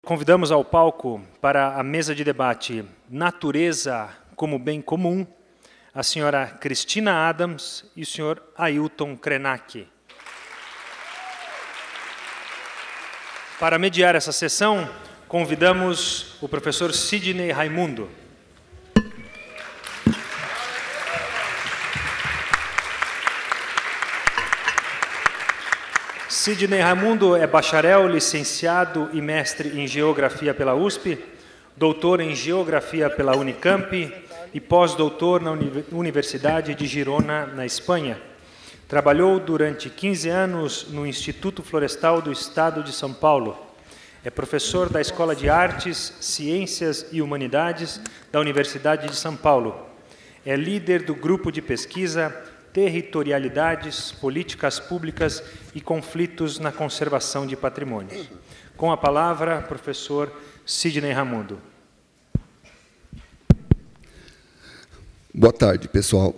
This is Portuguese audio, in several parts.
Convidamos ao palco para a mesa de debate Natureza como Bem Comum a senhora Cristina Adams e o senhor Ailton Krenak. Para mediar essa sessão, convidamos o professor Sidney Raimundo. Sidney Raimundo é bacharel, licenciado e mestre em Geografia pela USP, doutor em Geografia pela Unicamp e pós-doutor na Universidade de Girona, na Espanha. Trabalhou durante 15 anos no Instituto Florestal do Estado de São Paulo. É professor da Escola de Artes, Ciências e Humanidades da Universidade de São Paulo. É líder do grupo de pesquisa Territorialidades, Políticas Públicas e Conflitos na Conservação de Patrimônios. Com a palavra, professor Sidney Raimundo. Boa tarde, pessoal.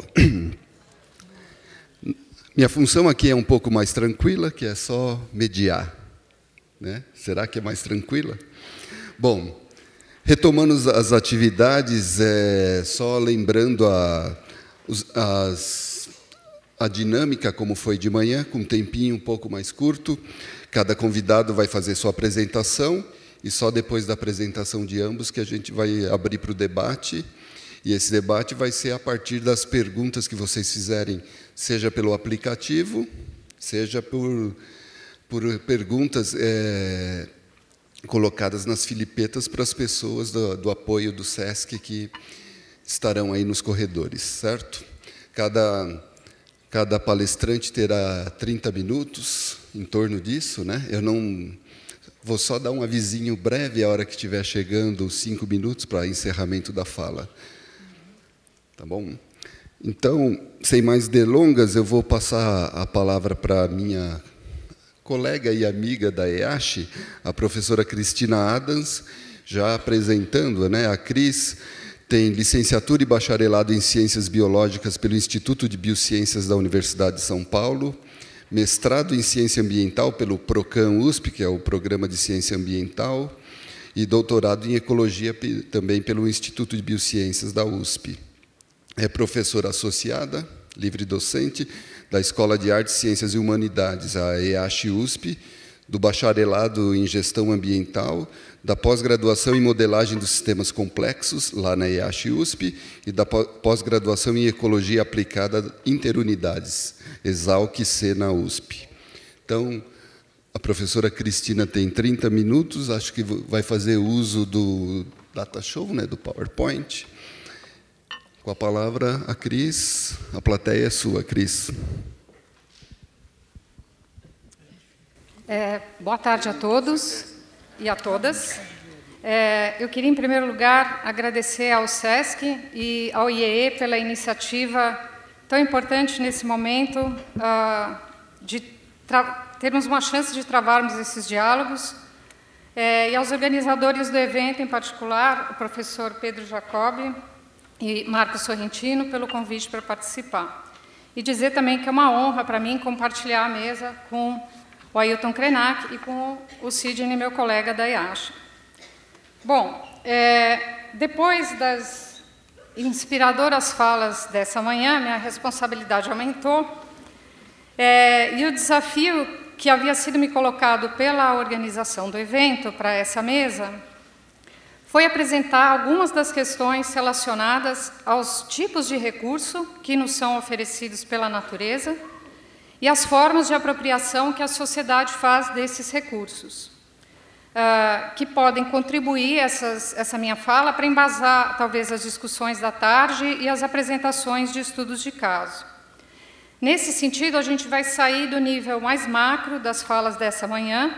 Minha função aqui é um pouco mais tranquila, que é só mediar, né? Será que é mais tranquila? Bom, retomando as atividades, só lembrando a dinâmica, como foi de manhã, com um tempinho um pouco mais curto. Cada convidado vai fazer sua apresentação, e só depois da apresentação de ambos que a gente vai abrir para o debate. E esse debate vai ser a partir das perguntas que vocês fizerem, seja pelo aplicativo, seja por perguntas colocadas nas filipetas para as pessoas do apoio do SESC que estarão aí nos corredores, certo? Cada palestrante terá 30 minutos, em torno disso, né? Eu não vou só dar um avisinho breve a hora que estiver chegando os 5 minutos para encerramento da fala. Tá bom? Então, sem mais delongas, eu vou passar a palavra para a minha colega e amiga da EASH, a professora Cristina Adams, já apresentando, né? A Cris tem licenciatura e bacharelado em Ciências Biológicas pelo Instituto de Biociências da Universidade de São Paulo, mestrado em Ciência Ambiental pelo PROCAN USP, que é o Programa de Ciência Ambiental, e doutorado em Ecologia também pelo Instituto de Biociências da USP. É professora associada, livre-docente, da Escola de Artes, Ciências e Humanidades, a EASH-USP, do bacharelado em Gestão Ambiental, da pós-graduação em Modelagem dos Sistemas Complexos, lá na EASH-USP, e da pós-graduação em Ecologia Aplicada Interunidades, ESALC-C, na USP. Então, a professora Cristina tem 30 minutos, acho que vai fazer uso do Data Show, né, do PowerPoint. Com a palavra, a Cris. A plateia é sua, Cris. Boa tarde a todos e a todas. Eu queria, em primeiro lugar, agradecer ao SESC e ao IEE pela iniciativa tão importante nesse momento de termos uma chance de travarmos esses diálogos, e aos organizadores do evento, em particular, o professor Pedro Jacobi e Marcos Sorrentino, pelo convite para participar. E dizer também que é uma honra para mim compartilhar a mesa com o Ailton Krenak e com o Sidney, meu colega da EASH. Bom, depois das inspiradoras falas dessa manhã, minha responsabilidade aumentou, e o desafio que havia sido me colocado pela organização do evento para essa mesa foi apresentar algumas das questões relacionadas aos tipos de recurso que nos são oferecidos pela natureza e as formas de apropriação que a sociedade faz desses recursos, que podem contribuir essa minha fala para embasar, talvez, as discussões da tarde e as apresentações de estudos de caso. Nesse sentido, a gente vai sair do nível mais macro das falas dessa manhã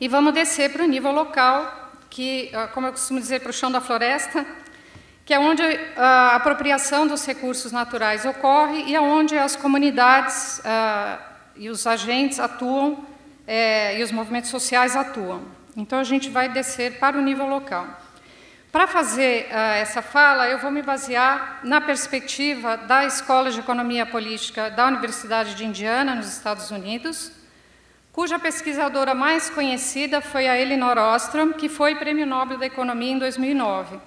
e vamos descer para o nível local, que, como eu costumo dizer, para o chão da floresta, que é onde a apropriação dos recursos naturais ocorre e é onde as comunidades e os agentes atuam e os movimentos sociais atuam. Então, a gente vai descer para o nível local. Para fazer essa fala, eu vou me basear na perspectiva da Escola de Economia Política da Universidade de Indiana, nos Estados Unidos, cuja pesquisadora mais conhecida foi a Elinor Ostrom, que foi Prêmio Nobel da Economia em 2009,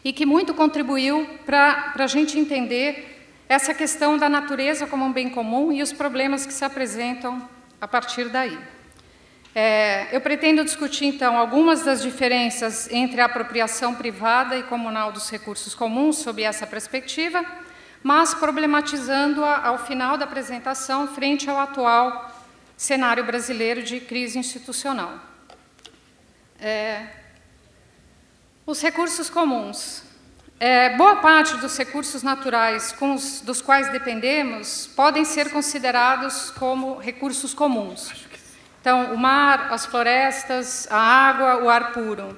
e que muito contribuiu para a gente entender essa questão da natureza como um bem comum e os problemas que se apresentam a partir daí. Eu pretendo discutir, então, algumas das diferenças entre a apropriação privada e comunal dos recursos comuns sob essa perspectiva, mas problematizando-a ao final da apresentação frente ao atual cenário brasileiro de crise institucional. Os recursos comuns. Boa parte dos recursos naturais dos quais dependemos podem ser considerados como recursos comuns. Então, o mar, as florestas, a água, o ar puro,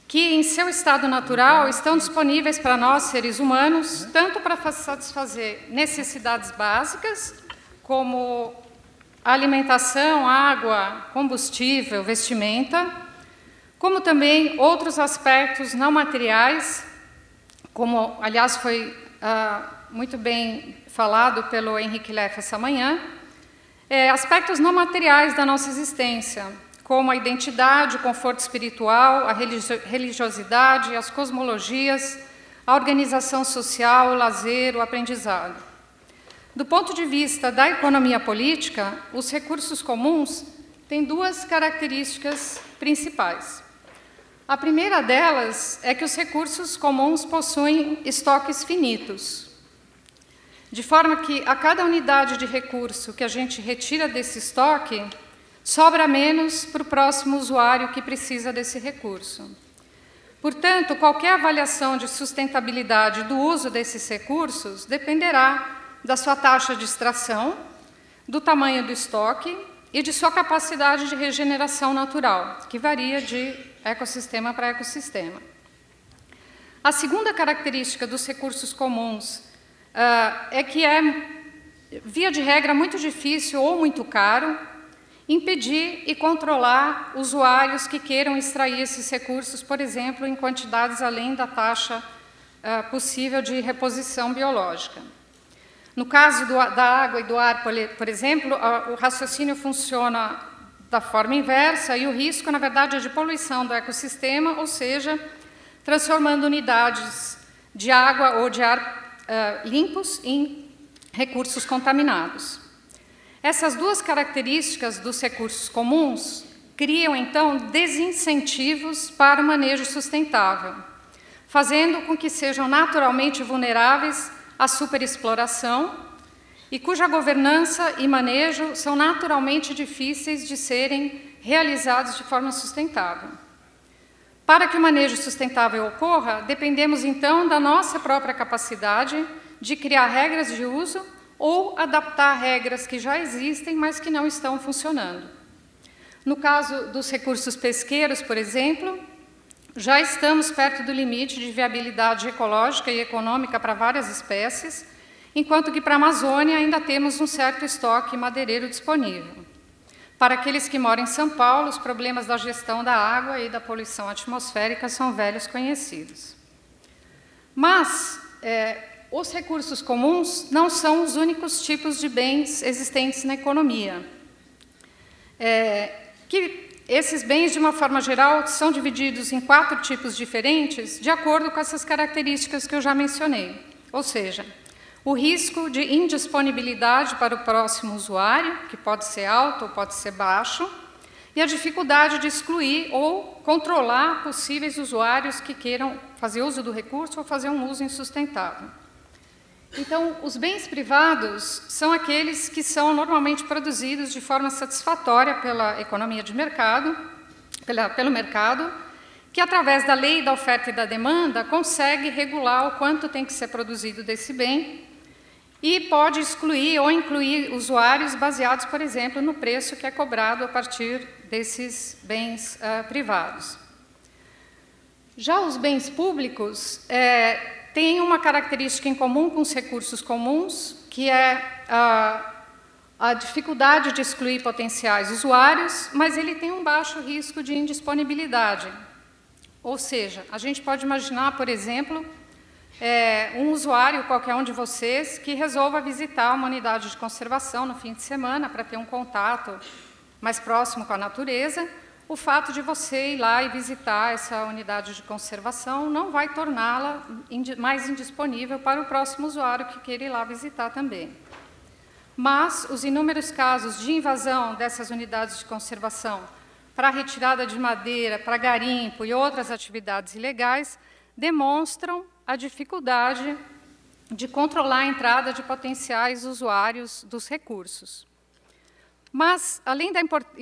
que em seu estado natural estão disponíveis para nós, seres humanos, tanto para satisfazer necessidades básicas, como alimentação, água, combustível, vestimenta, como também outros aspectos não materiais, como, aliás, foi muito bem falado pelo Henrique Leff essa manhã, aspectos não materiais da nossa existência, como a identidade, o conforto espiritual, a religiosidade, as cosmologias, a organização social, o lazer, o aprendizado. Do ponto de vista da economia política, os recursos comuns têm duas características principais. A primeira delas é que os recursos comuns possuem estoques finitos, de forma que a cada unidade de recurso que a gente retira desse estoque, sobra menos para o próximo usuário que precisa desse recurso. Portanto, qualquer avaliação de sustentabilidade do uso desses recursos dependerá da sua taxa de extração, do tamanho do estoque e de sua capacidade de regeneração natural, que varia de ecossistema para ecossistema. A segunda característica dos recursos comuns é que via de regra, muito difícil ou muito caro impedir e controlar usuários que queiram extrair esses recursos, por exemplo, em quantidades além da taxa possível de reposição biológica. No caso da água e do ar, por exemplo, o raciocínio funciona da forma inversa e o risco, na verdade, é de poluição do ecossistema, ou seja, transformando unidades de água ou de ar limpos em recursos contaminados. Essas duas características dos recursos comuns criam, então, desincentivos para o manejo sustentável, fazendo com que sejam naturalmente vulneráveis à superexploração e cuja governança e manejo são naturalmente difíceis de serem realizados de forma sustentável. Para que o manejo sustentável ocorra, dependemos, então, da nossa própria capacidade de criar regras de uso ou adaptar regras que já existem, mas que não estão funcionando. No caso dos recursos pesqueiros, por exemplo, já estamos perto do limite de viabilidade ecológica e econômica para várias espécies, enquanto que para a Amazônia ainda temos um certo estoque madeireiro disponível. Para aqueles que moram em São Paulo, os problemas da gestão da água e da poluição atmosférica são velhos conhecidos. Mas os recursos comuns não são os únicos tipos de bens existentes na economia. Esses bens, de uma forma geral, são divididos em 4 tipos diferentes, de acordo com essas características que eu já mencionei. Ou seja, o risco de indisponibilidade para o próximo usuário, que pode ser alto ou pode ser baixo, e a dificuldade de excluir ou controlar possíveis usuários que queiram fazer uso do recurso ou fazer um uso insustentável. Então, os bens privados são aqueles que são normalmente produzidos de forma satisfatória pela economia de mercado, pelo mercado, que, através da lei da oferta e da demanda, consegue regular o quanto tem que ser produzido desse bem e pode excluir ou incluir usuários baseados, por exemplo, no preço que é cobrado a partir desses bens privados. Já os bens públicos têm uma característica em comum com os recursos comuns, que é a dificuldade de excluir potenciais usuários, mas ele tem um baixo risco de indisponibilidade. Ou seja, a gente pode imaginar, por exemplo, um usuário, qualquer um de vocês, que resolva visitar uma unidade de conservação no fim de semana para ter um contato mais próximo com a natureza, o fato de você ir lá e visitar essa unidade de conservação não vai torná-la mais indisponível para o próximo usuário que queira ir lá visitar também. Mas os inúmeros casos de invasão dessas unidades de conservação para retirada de madeira, para garimpo e outras atividades ilegais demonstram a dificuldade de controlar a entrada de potenciais usuários dos recursos. Mas, além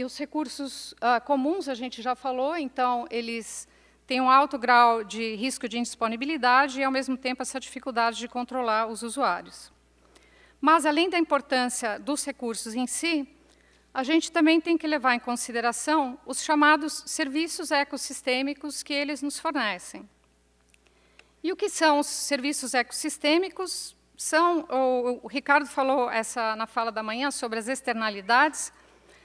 os recursos comuns, a gente já falou, então, eles têm um alto grau de risco de indisponibilidade e, ao mesmo tempo, essa dificuldade de controlar os usuários. Mas, além da importância dos recursos em si, a gente também tem que levar em consideração os chamados serviços ecossistêmicos que eles nos fornecem. E o que são os serviços ecossistêmicos? O Ricardo falou na fala da manhã sobre as externalidades.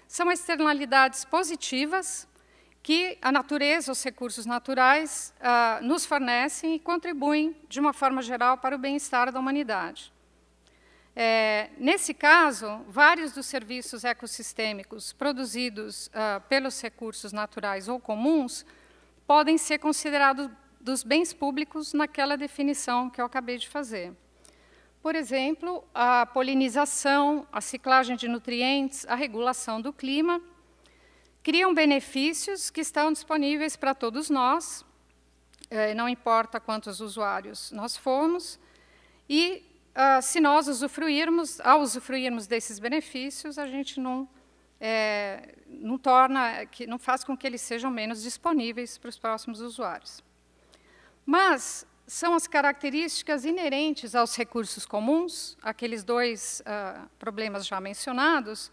São externalidades positivas que a natureza, os recursos naturais, nos fornecem e contribuem, de uma forma geral, para o bem-estar da humanidade. Nesse caso, vários dos serviços ecossistêmicos produzidos pelos recursos naturais ou comuns podem ser considerados dos bens públicos naquela definição que eu acabei de fazer. Por exemplo, a polinização, a ciclagem de nutrientes, a regulação do clima, criam benefícios que estão disponíveis para todos nós, não importa quantos usuários nós formos, e se nós ao usufruirmos desses benefícios, a gente não faz com que eles sejam menos disponíveis para os próximos usuários. Mas são as características inerentes aos recursos comuns, aqueles dois problemas já mencionados,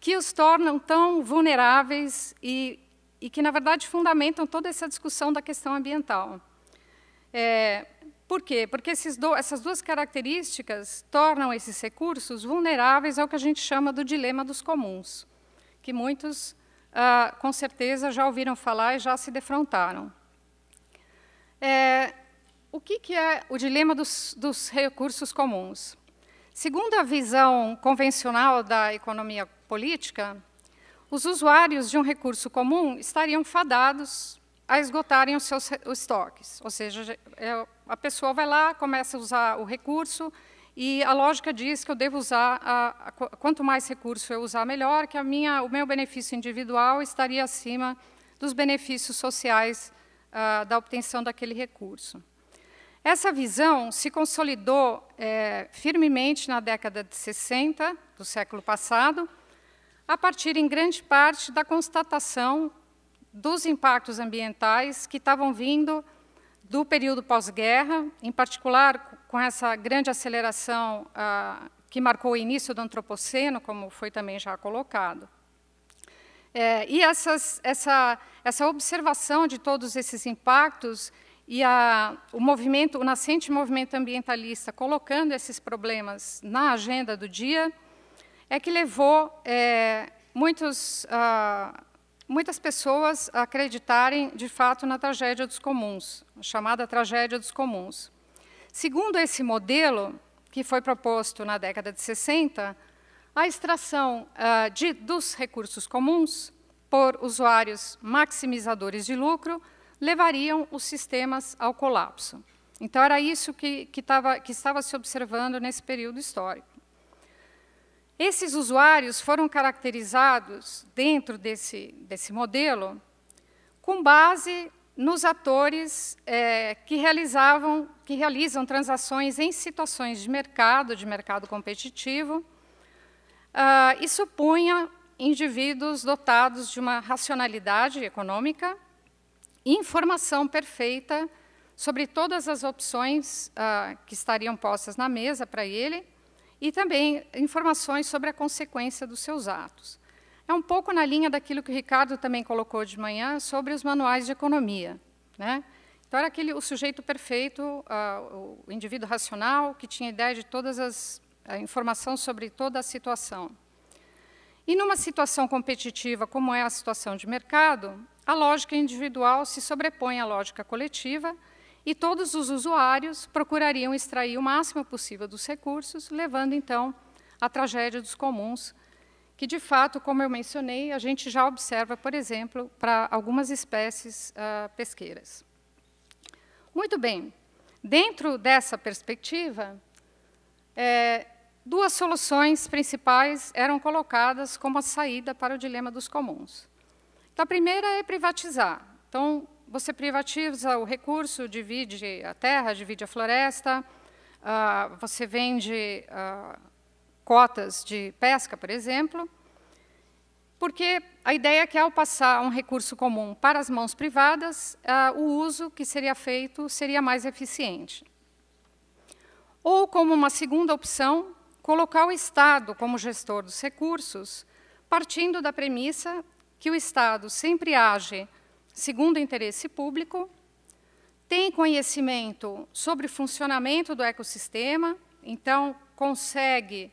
que os tornam tão vulneráveis e que, na verdade, fundamentam toda essa discussão da questão ambiental. Por quê? Porque essas duas características tornam esses recursos vulneráveis ao que a gente chama do dilema dos comuns, que muitos, com certeza, já ouviram falar e já se defrontaram. O que é o dilema dos recursos comuns? Segundo a visão convencional da economia política, os usuários de um recurso comum estariam fadados a esgotarem os seus estoques. Ou seja, a pessoa vai lá, começa a usar o recurso, e a lógica diz que eu devo usar, quanto mais recurso eu usar, melhor, que o meu benefício individual estaria acima dos benefícios sociais da obtenção daquele recurso. Essa visão se consolidou firmemente na década de 60 do século passado, a partir, em grande parte, da constatação dos impactos ambientais que estavam vindo do período pós-guerra, em particular com essa grande aceleração que marcou o início do antropoceno, como foi também já colocado. E essa observação de todos esses impactos e o nascente movimento ambientalista colocando esses problemas na agenda do dia é que levou muitas pessoas a acreditarem, de fato, na tragédia dos comuns, a chamada tragédia dos comuns. Segundo esse modelo, que foi proposto na década de 60, a extração dos recursos comuns por usuários maximizadores de lucro levariam os sistemas ao colapso. Então, era isso que estava se observando nesse período histórico. Esses usuários foram caracterizados, dentro desse modelo, com base nos atores que realizam transações em situações de mercado competitivo, e supunha indivíduos dotados de uma racionalidade econômica e informação perfeita sobre todas as opções que estariam postas na mesa para ele, e também informações sobre a consequência dos seus atos. É um pouco na linha daquilo que o Ricardo também colocou de manhã sobre os manuais de economia, né? Então, era o sujeito perfeito, o indivíduo racional, que tinha ideia de a informação sobre toda a situação. E, numa situação competitiva, como é a situação de mercado, a lógica individual se sobrepõe à lógica coletiva, e todos os usuários procurariam extrair o máximo possível dos recursos, levando, então, à tragédia dos comuns, que, de fato, como eu mencionei, a gente já observa, por exemplo, para algumas espécies pesqueiras. Muito bem. Dentro dessa perspectiva, duas soluções principais eram colocadas como a saída para o dilema dos comuns. Então, a primeira é privatizar. Então, você privatiza o recurso, divide a terra, divide a floresta, você vende cotas de pesca, por exemplo, porque a ideia é que, ao passar um recurso comum para as mãos privadas, o uso que seria feito seria mais eficiente. Ou, como uma segunda opção, colocar o Estado como gestor dos recursos, partindo da premissa que o Estado sempre age segundo o interesse público, tem conhecimento sobre o funcionamento do ecossistema, então consegue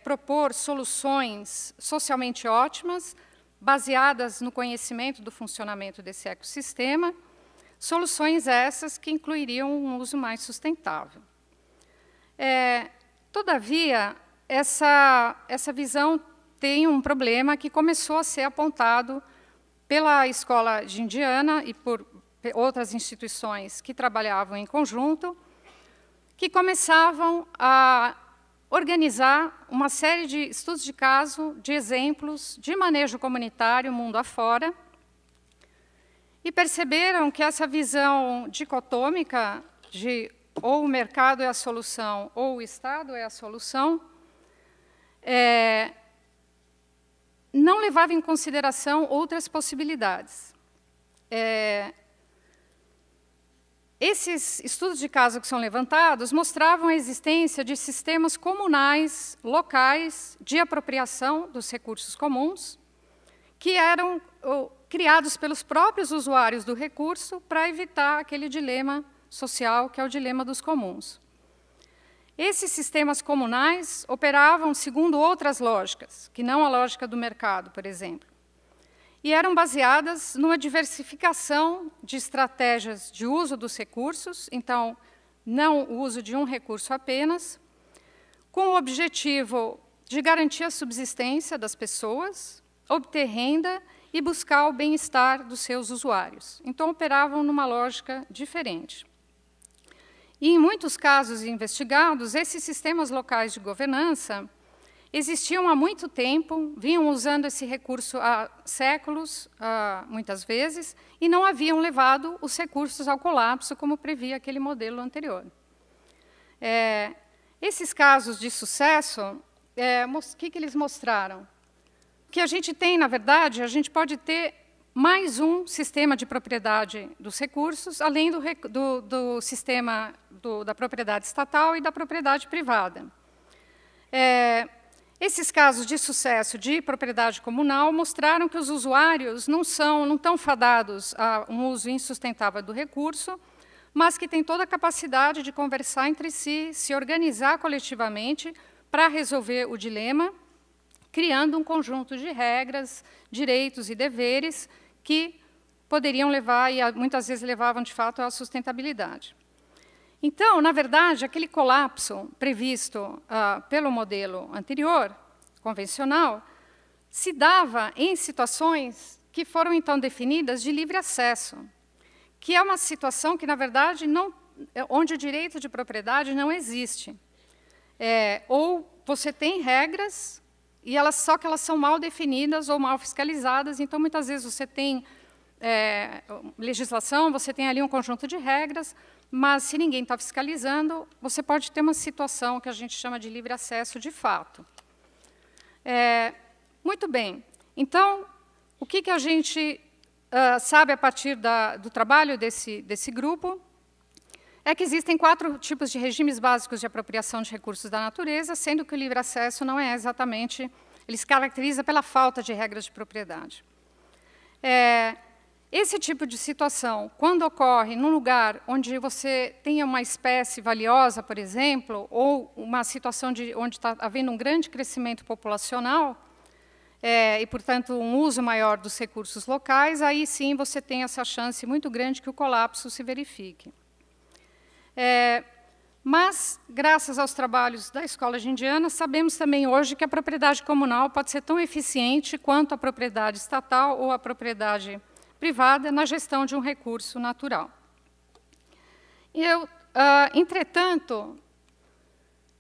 propor soluções socialmente ótimas, baseadas no conhecimento do funcionamento desse ecossistema, soluções essas que incluiriam um uso mais sustentável. Todavia, essa visão tem um problema que começou a ser apontado pela Escola de Indiana e por outras instituições que trabalhavam em conjunto, que começavam a organizar uma série de estudos de caso, de exemplos de manejo comunitário mundo afora, e perceberam que essa visão dicotômica de ou o mercado é a solução ou o Estado é a solução, não levava em consideração outras possibilidades. Esses estudos de caso que são levantados mostravam a existência de sistemas comunais, locais, de apropriação dos recursos comuns, que eram criados pelos próprios usuários do recurso para evitar aquele dilema social, que é o dilema dos comuns. Esses sistemas comunais operavam segundo outras lógicas, que não a lógica do mercado, por exemplo, e eram baseadas numa diversificação de estratégias de uso dos recursos, então, não o uso de um recurso apenas, com o objetivo de garantir a subsistência das pessoas, obter renda e buscar o bem-estar dos seus usuários. Então, operavam numa lógica diferente. E, em muitos casos investigados, esses sistemas locais de governança existiam há muito tempo, vinham usando esse recurso há séculos, muitas vezes, e não haviam levado os recursos ao colapso, como previa aquele modelo anterior. Esses casos de sucesso, o que eles mostraram? Que a gente tem, na verdade, a gente pode ter mais um sistema de propriedade dos recursos, além do sistema da propriedade estatal e da propriedade privada. Esses casos de sucesso de propriedade comunal mostraram que os usuários não estão fadados a um uso insustentável do recurso, mas que têm toda a capacidade de conversar entre si, se organizar coletivamente para resolver o dilema, criando um conjunto de regras, direitos e deveres que poderiam levar, e muitas vezes levavam, de fato, à sustentabilidade. Então, na verdade, aquele colapso previsto pelo modelo anterior, convencional, se dava em situações que foram, então, definidas de livre acesso, que é uma situação que, na verdade, onde o direito de propriedade não existe. Ou você tem regras, só que elas são mal definidas ou mal fiscalizadas, então, muitas vezes, você tem legislação, você tem ali um conjunto de regras, mas, se ninguém está fiscalizando, você pode ter uma situação que a gente chama de livre acesso de fato. Muito bem. Então, o que a gente sabe a partir do trabalho desse grupo? É que existem 4 tipos de regimes básicos de apropriação de recursos da natureza, sendo que o livre acesso não é exatamente... Ele se caracteriza pela falta de regras de propriedade. Esse tipo de situação, quando ocorre num lugar onde você tenha uma espécie valiosa, por exemplo, ou uma situação onde está havendo um grande crescimento populacional, e, portanto, um uso maior dos recursos locais, aí sim você tem essa chance muito grande que o colapso se verifique. Mas, graças aos trabalhos da Escola de Indiana, sabemos também hoje que a propriedade comunal pode ser tão eficiente quanto a propriedade estatal ou a propriedade privada na gestão de um recurso natural. Entretanto,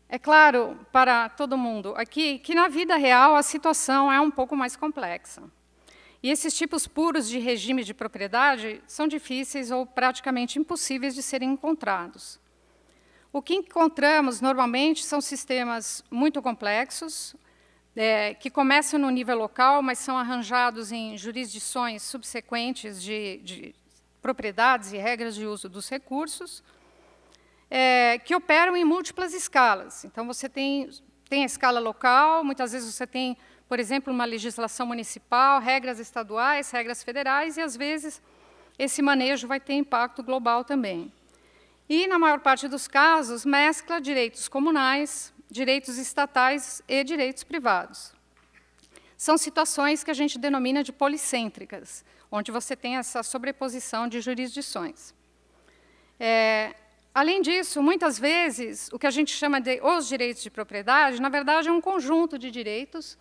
é claro para todo mundo aqui que, na vida real, a situação é um pouco mais complexa. E esses tipos puros de regime de propriedade são difíceis ou praticamente impossíveis de serem encontrados. O que encontramos, normalmente, são sistemas muito complexos, que começam no nível local, mas são arranjados em jurisdições subsequentes de propriedades e regras de uso dos recursos, que operam em múltiplas escalas. Então, você tem a escala local, muitas vezes você tem, por exemplo, uma legislação municipal, regras estaduais, regras federais, e, às vezes, esse manejo vai ter impacto global também. E, na maior parte dos casos, mescla direitos comunais, direitos estatais e direitos privados. São situações que a gente denomina de policêntricas, onde você tem essa sobreposição de jurisdições. Além disso, muitas vezes, o que a gente chama de os direitos de propriedade, na verdade, é um conjunto de direitos,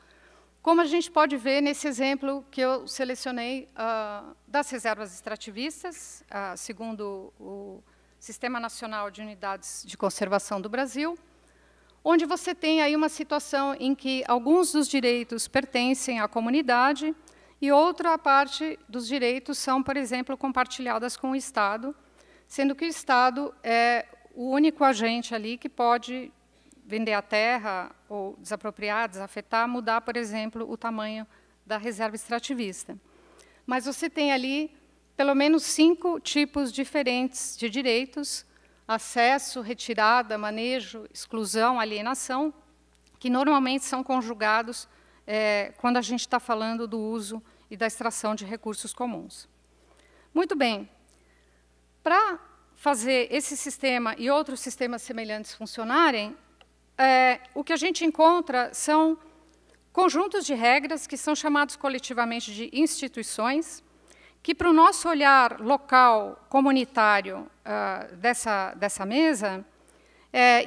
como a gente pode ver nesse exemplo que eu selecionei das reservas extrativistas, segundo o Sistema Nacional de Unidades de Conservação do Brasil, onde você tem aí uma situação em que alguns dos direitos pertencem à comunidade e outra parte dos direitos são, por exemplo, compartilhadas com o Estado, sendo que o Estado é o único agente ali que pode vender a terra ou desapropriar, desafetar, mudar, por exemplo, o tamanho da reserva extrativista. Mas você tem ali pelo menos 5 tipos diferentes de direitos: acesso, retirada, manejo, exclusão, alienação, que normalmente são conjugados quando a gente está falando do uso e da extração de recursos comuns. Muito bem. Para fazer esse sistema e outros sistemas semelhantes funcionarem, o que a gente encontra são conjuntos de regras que são chamados coletivamente de instituições, que, para o nosso olhar local, comunitário dessa mesa,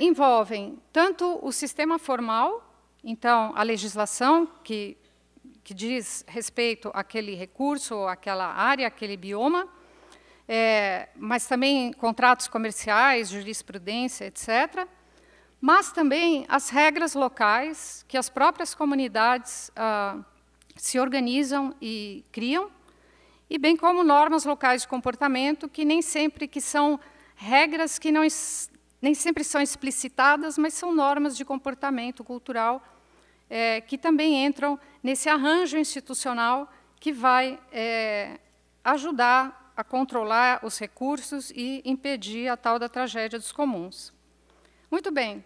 envolvem tanto o sistema formal, então, a legislação que diz respeito àquele recurso, ou àquela área, àquele bioma, mas também contratos comerciais, jurisprudência, etc., mas também as regras locais que as próprias comunidades se organizam e criam, e bem como normas locais de comportamento, que nem sempre são regras que nem sempre são explicitadas, mas são normas de comportamento cultural que também entram nesse arranjo institucional que vai ajudar a controlar os recursos e impedir a tal da tragédia dos comuns. Muito bem.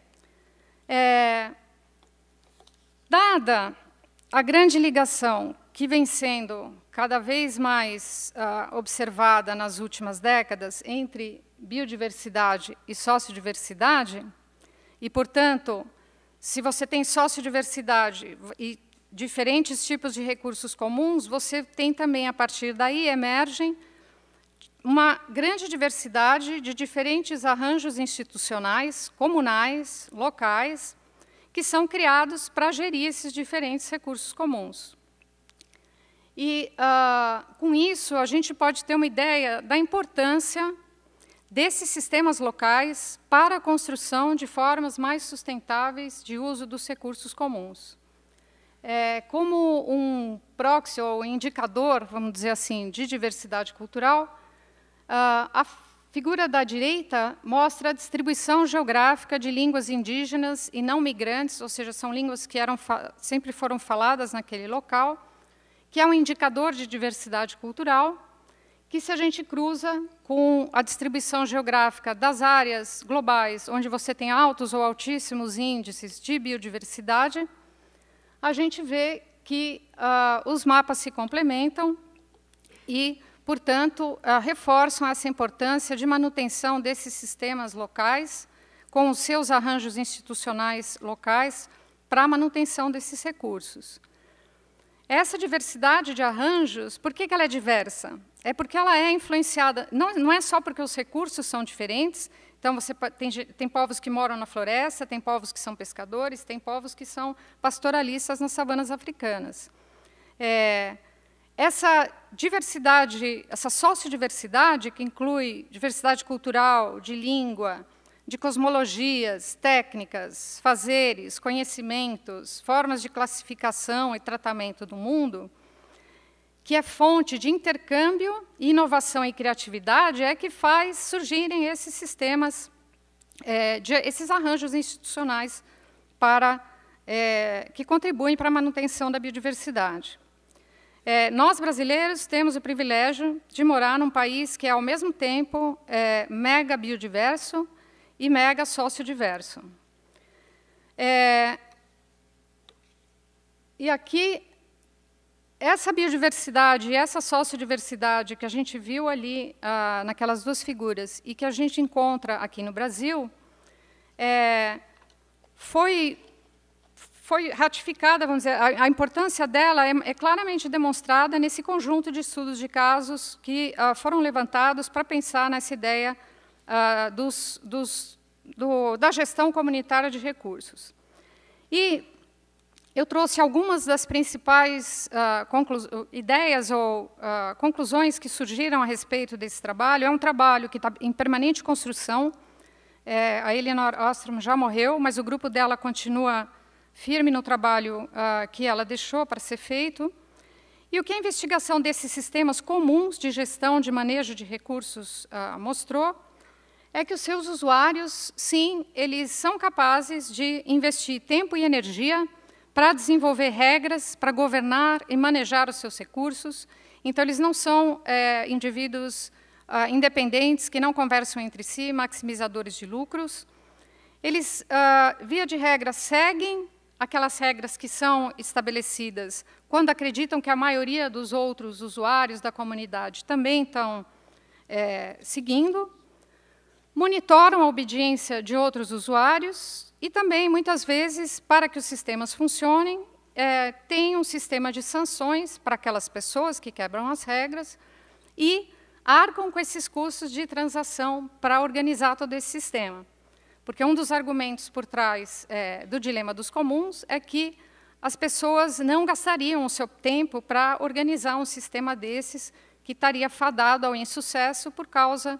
Dada a grande ligação que vem sendo cada vez mais observada nas últimas décadas entre biodiversidade e sociodiversidade, e, portanto, se você tem sociodiversidade e diferentes tipos de recursos comuns, você tem também, a partir daí, emergem uma grande diversidade de diferentes arranjos institucionais, comunais, locais, que são criados para gerir esses diferentes recursos comuns. E, com isso, a gente pode ter uma ideia da importância desses sistemas locais para a construção de formas mais sustentáveis de uso dos recursos comuns. Como um proxy ou indicador, vamos dizer assim, de diversidade cultural, a figura da direita mostra a distribuição geográfica de línguas indígenas e não migrantes, ou seja, são línguas que sempre foram faladas naquele local, que é um indicador de diversidade cultural, que, se a gente cruza com a distribuição geográfica das áreas globais, onde você tem altos ou altíssimos índices de biodiversidade, a gente vê que os mapas se complementam e, portanto, reforçam essa importância de manutenção desses sistemas locais, com os seus arranjos institucionais locais, para a manutenção desses recursos. Essa diversidade de arranjos, por que ela é diversa? É porque ela é influenciada, não é só porque os recursos são diferentes, Então, tem povos que moram na floresta, tem povos que são pescadores, tem povos que são pastoralistas nas savanas africanas. Essa diversidade, essa sociodiversidade, que inclui diversidade cultural, de língua, de cosmologias, técnicas, fazeres, conhecimentos, formas de classificação e tratamento do mundo, que é fonte de intercâmbio, inovação e criatividade, é que faz surgirem esses sistemas, esses arranjos institucionais que contribuem para a manutenção da biodiversidade. Nós, brasileiros, temos o privilégio de morar num país que é, ao mesmo tempo, mega biodiverso e mega sociodiverso. E aqui, essa biodiversidade e essa sociodiversidade que a gente viu ali, naquelas duas figuras, e que a gente encontra aqui no Brasil, foi ratificada, vamos dizer, a importância dela é claramente demonstrada nesse conjunto de estudos de casos que foram levantados para pensar nessa ideia da gestão comunitária de recursos. E eu trouxe algumas das principais ideias ou conclusões que surgiram a respeito desse trabalho. É um trabalho que está em permanente construção. A Elinor Ostrom já morreu, mas o grupo dela continua firme no trabalho que ela deixou para ser feito. E o que a investigação desses sistemas comuns de gestão, de manejo de recursos mostrou é que os seus usuários, sim, eles são capazes de investir tempo e energia para desenvolver regras, para governar e manejar os seus recursos. Então, eles não são indivíduos independentes, que não conversam entre si, maximizadores de lucros. Eles, via de regra, seguem aquelas regras que são estabelecidas quando acreditam que a maioria dos outros usuários da comunidade também estão seguindo, monitoram a obediência de outros usuários e também, muitas vezes, para que os sistemas funcionem, tem um sistema de sanções para aquelas pessoas que quebram as regras e arcam com esses custos de transação para organizar todo esse sistema. Porque um dos argumentos por trás do dilema dos comuns é que as pessoas não gastariam o seu tempo para organizar um sistema desses que estaria fadado ao insucesso por causa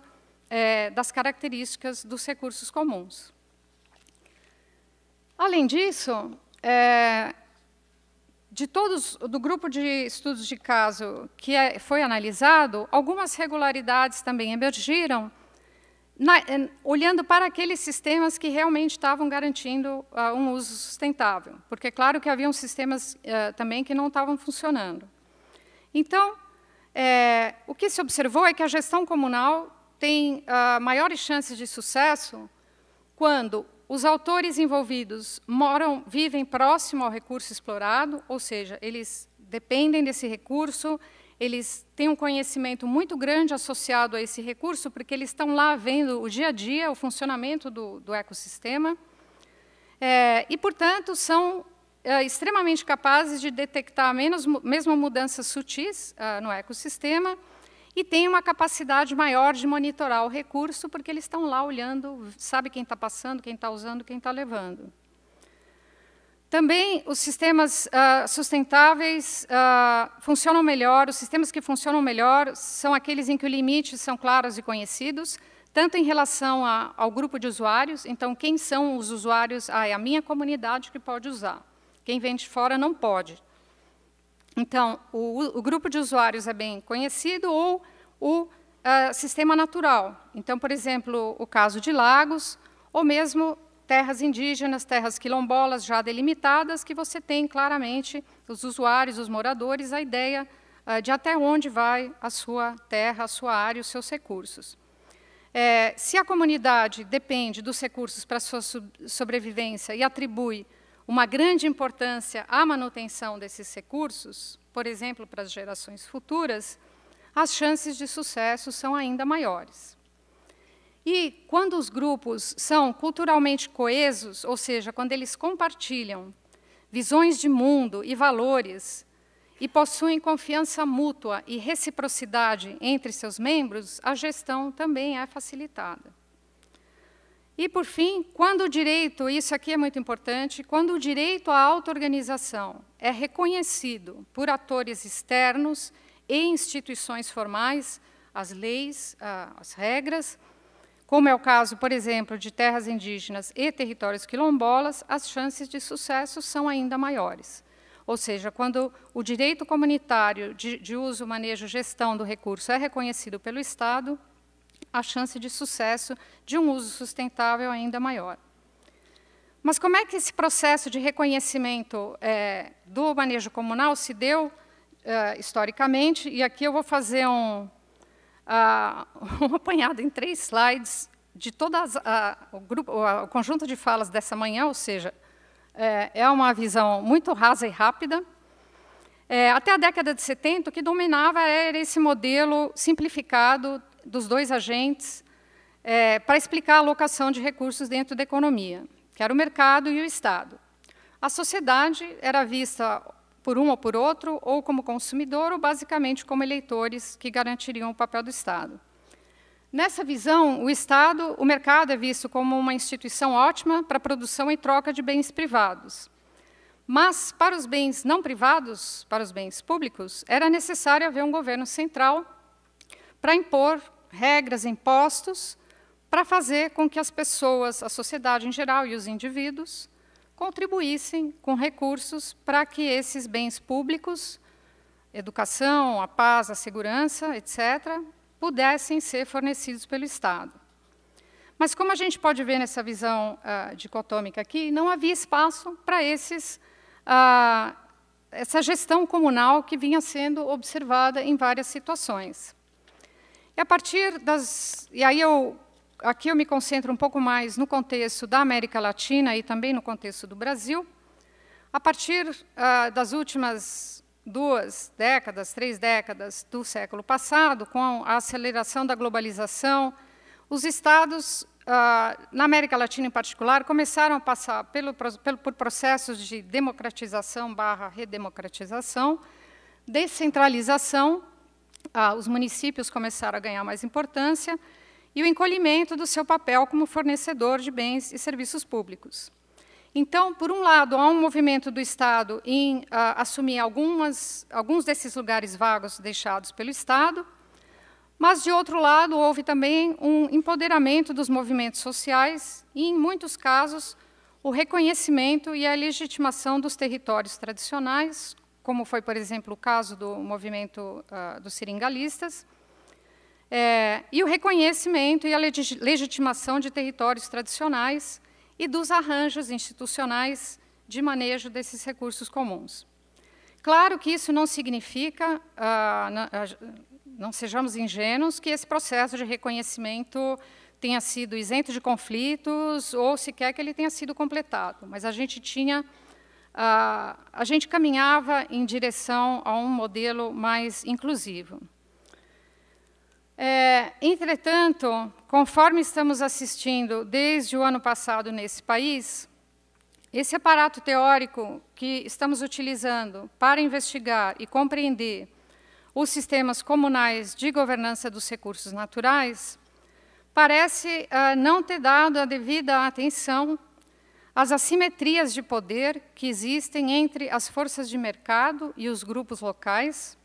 das características dos recursos comuns. Além disso, do grupo de estudos de caso que foi analisado, algumas regularidades também emergiram, olhando para aqueles sistemas que realmente estavam garantindo um uso sustentável, porque é claro que haviam sistemas também que não estavam funcionando. Então, o que se observou é que a gestão comunal tem maiores chances de sucesso quando os autores envolvidos vivem próximo ao recurso explorado, ou seja, eles dependem desse recurso, eles têm um conhecimento muito grande associado a esse recurso, porque eles estão lá vendo o dia a dia, o funcionamento do ecossistema, e, portanto, são extremamente capazes de detectar mesmo mudanças sutis no ecossistema, e têm uma capacidade maior de monitorar o recurso, porque eles estão lá olhando, sabe quem está passando, quem está usando, quem está levando. Também os sistemas sustentáveis funcionam melhor, os sistemas que funcionam melhor são aqueles em que os limites são claros e conhecidos, tanto em relação ao grupo de usuários, então, quem são os usuários? É a minha comunidade que pode usar, quem vem de fora não pode. Então, o grupo de usuários é bem conhecido, ou o sistema natural. Então, por exemplo, o caso de lagos, ou mesmo terras indígenas, terras quilombolas já delimitadas, que você tem claramente os usuários, os moradores, a ideia de até onde vai a sua terra, a sua área, os seus recursos. Se a comunidade depende dos recursos para a sua sobrevivência e atribui uma grande importância à manutenção desses recursos, por exemplo, para as gerações futuras, as chances de sucesso são ainda maiores. E quando os grupos são culturalmente coesos, ou seja, quando eles compartilham visões de mundo e valores e possuem confiança mútua e reciprocidade entre seus membros, a gestão também é facilitada. E, por fim, quando o direito, isso aqui é muito importante, quando o direito à auto-organização é reconhecido por atores externos e instituições formais, as leis, as regras, como é o caso, por exemplo, de terras indígenas e territórios quilombolas, as chances de sucesso são ainda maiores. Ou seja, quando o direito comunitário de uso, manejo, gestão do recurso é reconhecido pelo Estado, a chance de sucesso de um uso sustentável é ainda maior. Mas como é que esse processo de reconhecimento do manejo comunal se deu historicamente? E aqui eu vou fazer um apanhado em 3 slides de todas o conjunto de falas dessa manhã, ou seja, é uma visão muito rasa e rápida. Até a década de 70, o que dominava era esse modelo simplificado dos 2 agentes para explicar a alocação de recursos dentro da economia, que era o mercado e o Estado. A sociedade era vista por um ou por outro, ou como consumidor, ou basicamente como eleitores que garantiriam o papel do Estado. Nessa visão, o mercado é visto como uma instituição ótima para a produção e troca de bens privados. Mas, para os bens não privados, para os bens públicos, era necessário haver um governo central para impor regras, impostos, para fazer com que as pessoas, a sociedade em geral e os indivíduos, contribuíssem com recursos para que esses bens públicos, educação, a paz, a segurança, etc., pudessem ser fornecidos pelo Estado. Mas, como a gente pode ver nessa visão dicotômica aqui, não havia espaço para essa gestão comunal que vinha sendo observada em várias situações. E a partir e aí aqui eu me concentro um pouco mais no contexto da América Latina e também no contexto do Brasil. A partir das últimas 2 décadas, 3 décadas do século passado, com a aceleração da globalização, os Estados, na América Latina em particular, começaram a passar por processos de democratização / redemocratização, descentralização. Os municípios começaram a ganhar mais importância e o encolhimento do seu papel como fornecedor de bens e serviços públicos. Então, por um lado, há um movimento do Estado em assumir alguns desses lugares vagos deixados pelo Estado, mas, de outro lado, houve também um empoderamento dos movimentos sociais e, em muitos casos, o reconhecimento e a legitimação dos territórios tradicionais, como foi, por exemplo, o caso do movimento dos seringalistas, e o reconhecimento e a legitimação de territórios tradicionais e dos arranjos institucionais de manejo desses recursos comuns. Claro que isso não significa, não sejamos ingênuos, que esse processo de reconhecimento tenha sido isento de conflitos ou sequer que ele tenha sido completado, mas a gente caminhava em direção a um modelo mais inclusivo. Entretanto, conforme estamos assistindo desde o ano passado nesse país, esse aparato teórico que estamos utilizando para investigar e compreender os sistemas comunais de governança dos recursos naturais parece não ter dado a devida atenção às assimetrias de poder que existem entre as forças de mercado e os grupos locais,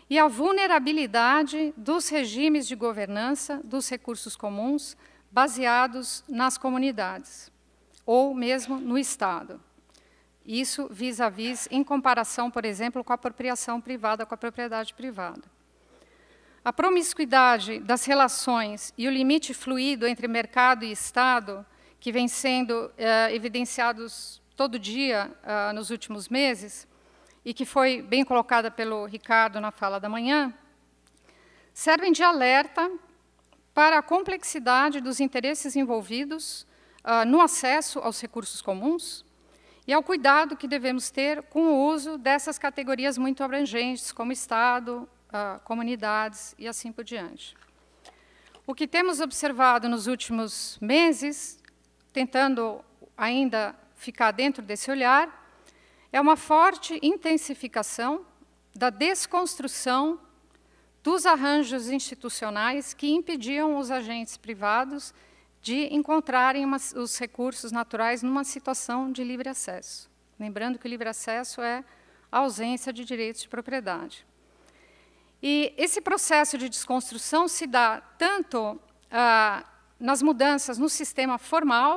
e a vulnerabilidade dos regimes de governança dos recursos comuns baseados nas comunidades, ou mesmo no Estado. Isso vis-à-vis, em comparação, por exemplo, com a apropriação privada, com a propriedade privada. A promiscuidade das relações e o limite fluido entre mercado e Estado, que vem sendo evidenciados todo dia nos últimos meses, e que foi bem colocada pelo Ricardo na fala da manhã, servem de alerta para a complexidade dos interesses envolvidos no acesso aos recursos comuns e ao cuidado que devemos ter com o uso dessas categorias muito abrangentes, como Estado, comunidades e assim por diante. O que temos observado nos últimos meses, tentando ainda ficar dentro desse olhar, é uma forte intensificação da desconstrução dos arranjos institucionais que impediam os agentes privados de encontrarem os recursos naturais numa situação de livre acesso. Lembrando que o livre acesso é a ausência de direitos de propriedade. E esse processo de desconstrução se dá tanto nas mudanças no sistema formal,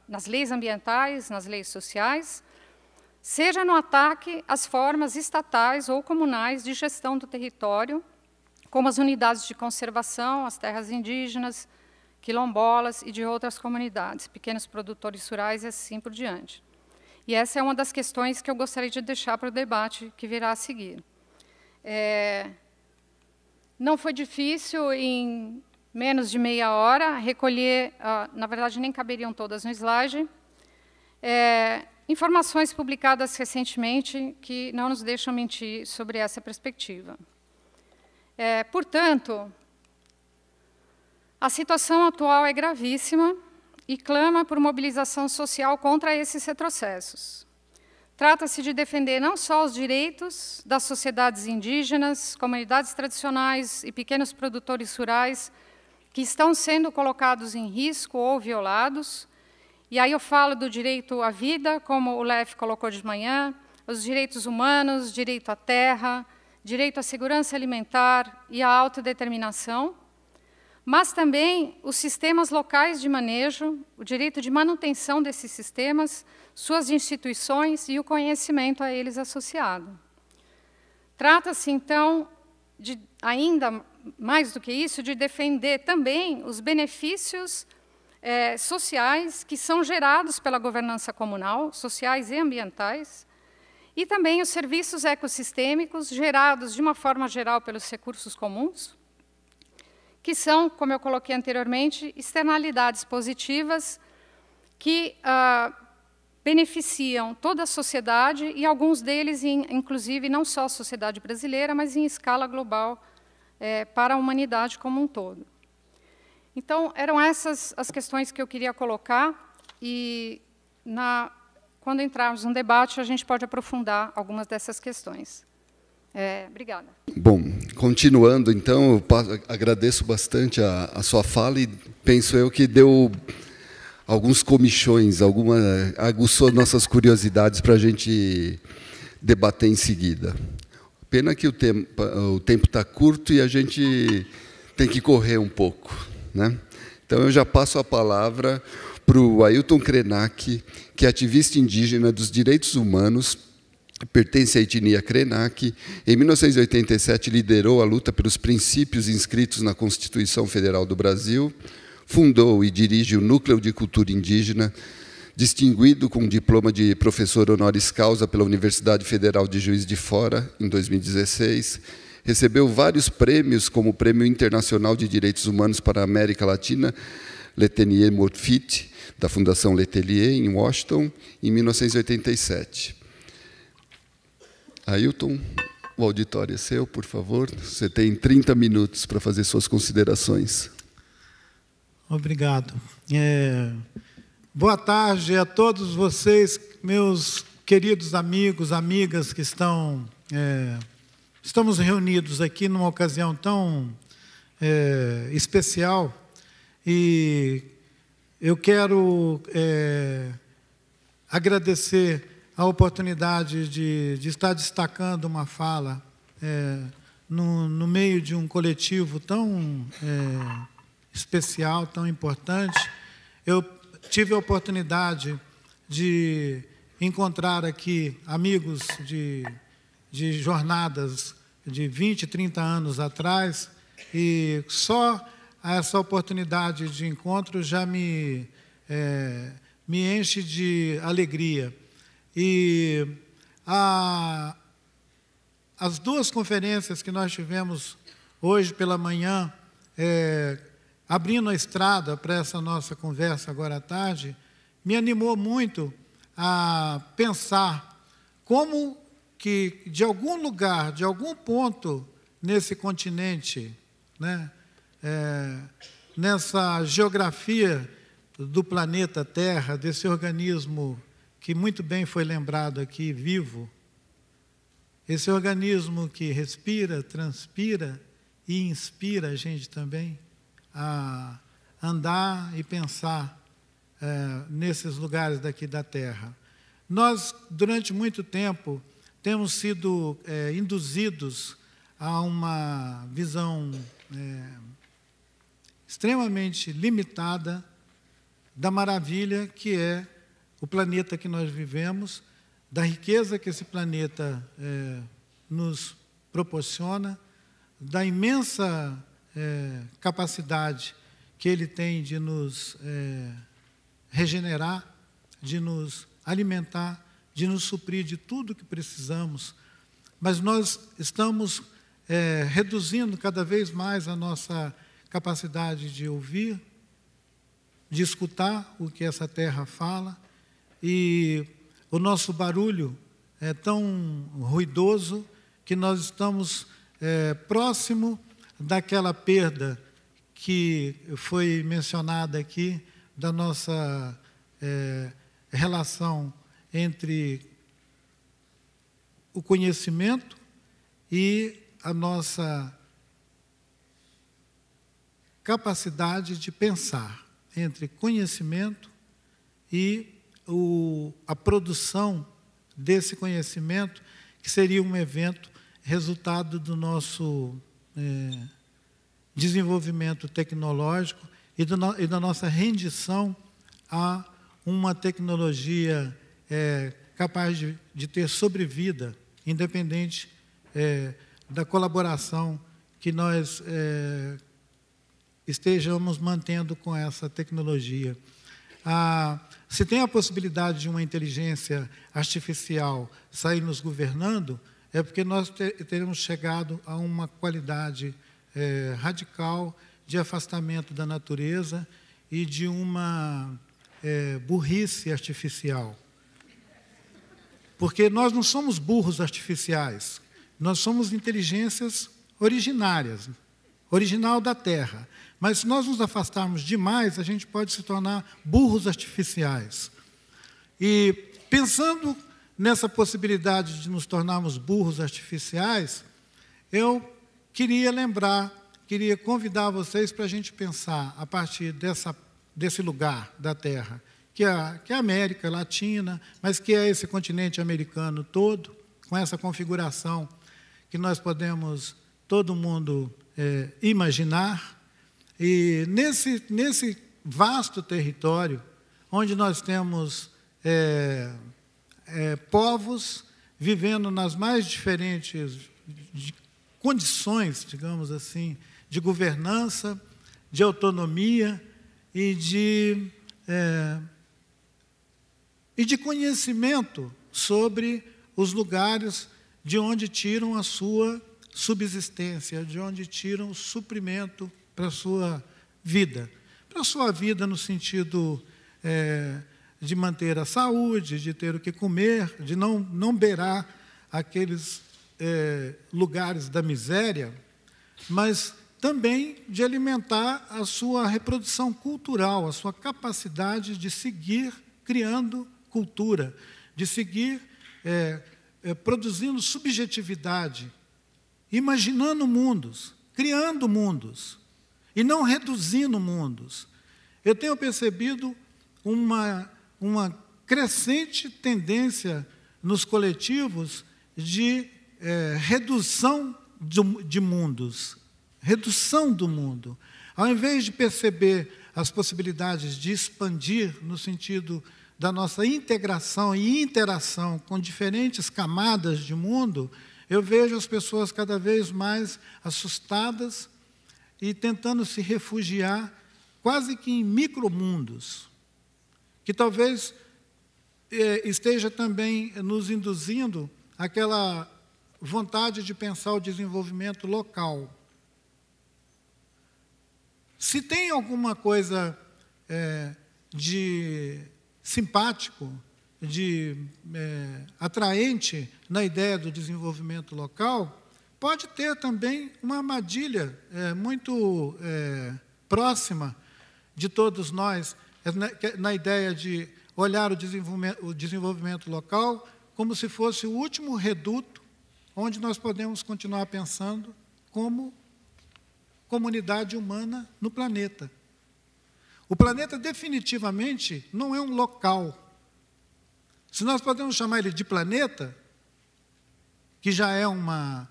nas leis ambientais, nas leis sociais, seja no ataque às formas estatais ou comunais de gestão do território, como as unidades de conservação, as terras indígenas, quilombolas e de outras comunidades, pequenos produtores rurais e assim por diante. E essa é uma das questões que eu gostaria de deixar para o debate que virá a seguir. Não foi difícil, em menos de meia hora, recolher, na verdade, nem caberiam todas no slide, informações publicadas recentemente que não nos deixam mentir sobre essa perspectiva. Portanto, a situação atual é gravíssima e clama por mobilização social contra esses retrocessos. Trata-se de defender não só os direitos das sociedades indígenas, comunidades tradicionais e pequenos produtores rurais que estão sendo colocados em risco ou violados, e aí eu falo do direito à vida, como o Lef colocou de manhã, os direitos humanos, direito à terra, direito à segurança alimentar e à autodeterminação, mas também os sistemas locais de manejo, o direito de manutenção desses sistemas, suas instituições e o conhecimento a eles associado. Trata-se, então, ainda mais do que isso, de defender também os benefícios sociais que são gerados pela governança comunal, sociais e ambientais, e também os serviços ecossistêmicos gerados, de uma forma geral, pelos recursos comuns, que são, como eu coloquei anteriormente, externalidades positivas que beneficiam toda a sociedade e alguns deles, inclusive, não só a sociedade brasileira, mas em escala global para a humanidade como um todo. Então, eram essas as questões que eu queria colocar e, quando entrarmos no debate, a gente pode aprofundar algumas dessas questões. Obrigada. Bom, continuando, então, eu agradeço bastante a sua fala e penso eu que deu alguns comichões, aguçou nossas curiosidades para a gente debater em seguida. Pena que o tempo está curto e a gente tem que correr um pouco, né? Então, eu já passo a palavra para o Ailton Krenak, que é ativista indígena dos direitos humanos, pertence à etnia Krenak. Em 1987, liderou a luta pelos princípios inscritos na Constituição Federal do Brasil, fundou e dirige o Núcleo de Cultura Indígena, distinguido com diploma de professor honoris causa pela Universidade Federal de Juiz de Fora, em 2016. Recebeu vários prêmios, como o Prêmio Internacional de Direitos Humanos para a América Latina, Letelier Moffitt, da Fundação Letelier, em Washington, em 1987. Ailton, o auditório é seu, por favor. Você tem 30 minutos para fazer suas considerações. Obrigado. Boa tarde a todos vocês, meus queridos amigos, amigas que estamos reunidos aqui numa ocasião tão especial. E eu quero agradecer a oportunidade de estar destacando uma fala no meio de um coletivo tão especial, tão importante. Eu tive a oportunidade de encontrar aqui amigos de jornadas de 20, 30 anos atrás, e só essa oportunidade de encontro já me enche de alegria. E as duas conferências que nós tivemos hoje pela manhã, abrindo a estrada para essa nossa conversa agora à tarde, me animou muito a pensar como que, de algum lugar, de algum ponto nesse continente, né, nessa geografia do planeta Terra, desse organismo que muito bem foi lembrado aqui, vivo, esse organismo que respira, transpira e inspira a gente também a andar e pensar nesses lugares daqui da Terra. Nós, durante muito tempo, temos sido induzidos a uma visão extremamente limitada da maravilha que é o planeta que nós vivemos, da riqueza que esse planeta nos proporciona, da imensa capacidade que ele tem de nos regenerar, de nos alimentar, de nos suprir de tudo que precisamos. Mas nós estamos reduzindo cada vez mais a nossa capacidade de ouvir, de escutar o que essa terra fala, e o nosso barulho é tão ruidoso que nós estamos próximo daquela perda que foi mencionada aqui, da nossa relação entre o conhecimento e a nossa capacidade de pensar, entre conhecimento e a produção desse conhecimento, que seria um evento resultado do nosso desenvolvimento tecnológico e da nossa rendição a uma tecnologia capaz de ter sobrevida, independente da colaboração que nós estejamos mantendo com essa tecnologia. Se tem a possibilidade de uma inteligência artificial sair nos governando, é porque nós teremos chegado a uma qualidade radical de afastamento da natureza e de uma burrice artificial. Porque nós não somos burros artificiais, nós somos inteligências originárias, original da Terra. Mas se nós nos afastarmos demais, a gente pode se tornar burros artificiais. E pensando nessa possibilidade de nos tornarmos burros artificiais, eu queria convidar vocês para a gente pensar, a partir desse lugar da Terra, que é a América Latina, mas que é esse continente americano todo, com essa configuração que nós podemos, todo mundo, imaginar. E nesse vasto território, onde nós temos povos vivendo nas mais diferentes condições, digamos assim, de governança, de autonomia e de conhecimento sobre os lugares de onde tiram a sua subsistência, de onde tiram o suprimento para a sua vida. Para a sua vida no sentido de manter a saúde, de ter o que comer, de não beirar aqueles lugares da miséria, mas também de alimentar a sua reprodução cultural, a sua capacidade de seguir criando cultura, de seguir produzindo subjetividade, imaginando mundos, criando mundos, e não reduzindo mundos. Eu tenho percebido uma crescente tendência nos coletivos de redução de mundos, redução do mundo. Ao invés de perceber as possibilidades de expandir no sentido da nossa integração e interação com diferentes camadas de mundo, eu vejo as pessoas cada vez mais assustadas e tentando se refugiar quase que em micromundos, que talvez esteja também nos induzindo aquela vontade de pensar o desenvolvimento local. Se tem alguma coisa de simpático, de atraente na ideia do desenvolvimento local, pode ter também uma armadilha muito próxima de todos nós, na ideia de olhar o desenvolvimento local como se fosse o último reduto onde nós podemos continuar pensando como comunidade humana no planeta. O planeta definitivamente não é um local. Se nós podemos chamar ele de planeta, que já é uma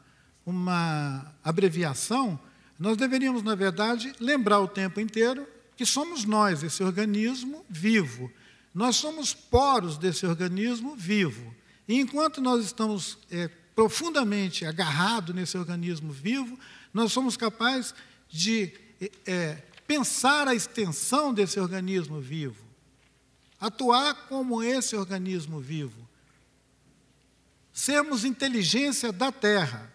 abreviação, nós deveríamos, na verdade, lembrar o tempo inteiro que somos nós, esse organismo vivo. Nós somos poros desse organismo vivo. E enquanto nós estamos profundamente agarrados nesse organismo vivo, nós somos capazes de pensar a extensão desse organismo vivo, atuar como esse organismo vivo, sermos inteligência da Terra.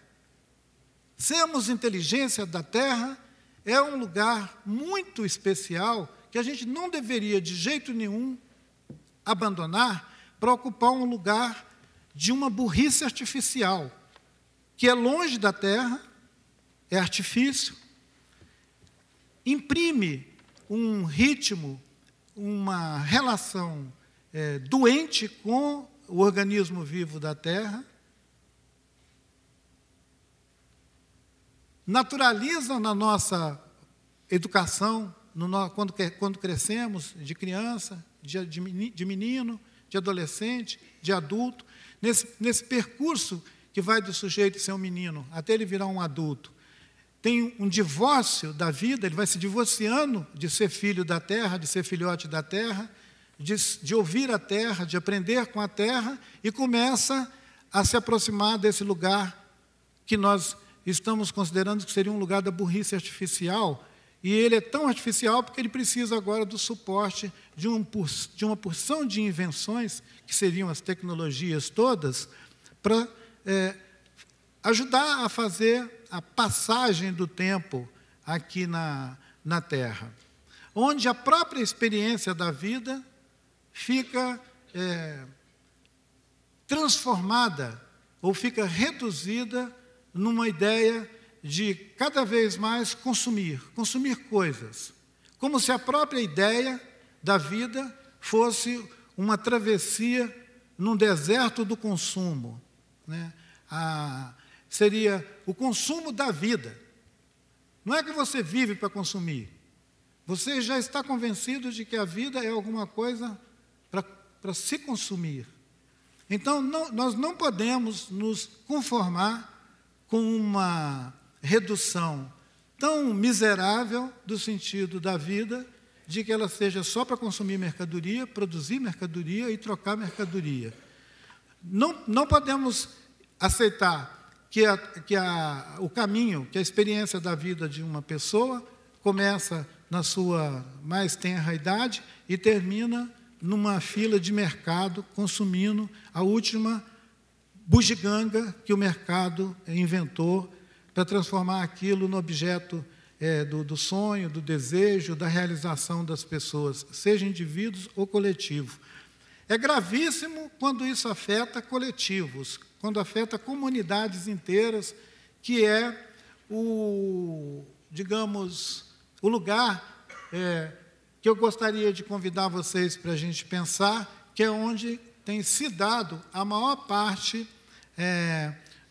Sermos inteligência da Terra é um lugar muito especial que a gente não deveria, de jeito nenhum, abandonar para ocupar um lugar de uma burrice artificial, que é longe da Terra, é artifício, imprime um ritmo, uma relação doente com o organismo vivo da Terra, naturaliza na nossa educação, quando crescemos, de criança, de menino, de adolescente, de adulto, nesse percurso que vai do sujeito ser um menino até ele virar um adulto. Tem um divórcio da vida, ele vai se divorciando de ser filho da terra, de ser filhote da terra, de ouvir a terra, de aprender com a terra, e começa a se aproximar desse lugar que nós estamos considerando que seria um lugar da burrice artificial, e ele é tão artificial porque ele precisa agora do suporte de uma porção de invenções, que seriam as tecnologias todas, para ajudar a fazer a passagem do tempo aqui na Terra, onde a própria experiência da vida fica transformada ou fica reduzida numa ideia de cada vez mais consumir coisas, como se a própria ideia da vida fosse uma travessia num deserto do consumo, né? Seria o consumo da vida. Não é que você vive para consumir. Você já está convencido de que a vida é alguma coisa para se consumir. Então, nós não podemos nos conformar com uma redução tão miserável do sentido da vida, de que ela seja só para consumir mercadoria, produzir mercadoria e trocar mercadoria. Não podemos aceitar o caminho, que a experiência da vida de uma pessoa começa na sua mais tenra idade e termina numa fila de mercado, consumindo a última bugiganga que o mercado inventou para transformar aquilo no objeto do sonho, do desejo, da realização das pessoas, seja indivíduos ou coletivos. É gravíssimo quando isso afeta coletivos, quando afeta comunidades inteiras, que é digamos, o lugar que eu gostaria de convidar vocês para a gente pensar, que é onde tem se dado a maior parte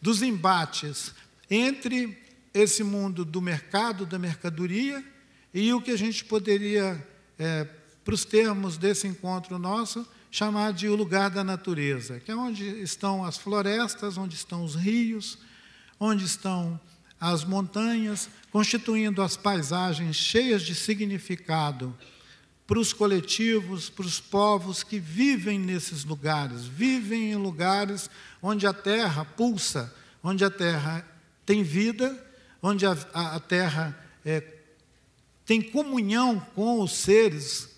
dos embates entre esse mundo do mercado, da mercadoria, e o que a gente poderia, para os termos desse encontro nosso, chamar de o lugar da natureza, que é onde estão as florestas, onde estão os rios, onde estão as montanhas, constituindo as paisagens cheias de significado para os coletivos, para os povos que vivem nesses lugares, vivem em lugares onde a terra pulsa, onde a terra tem vida, onde a terra tem comunhão com os seres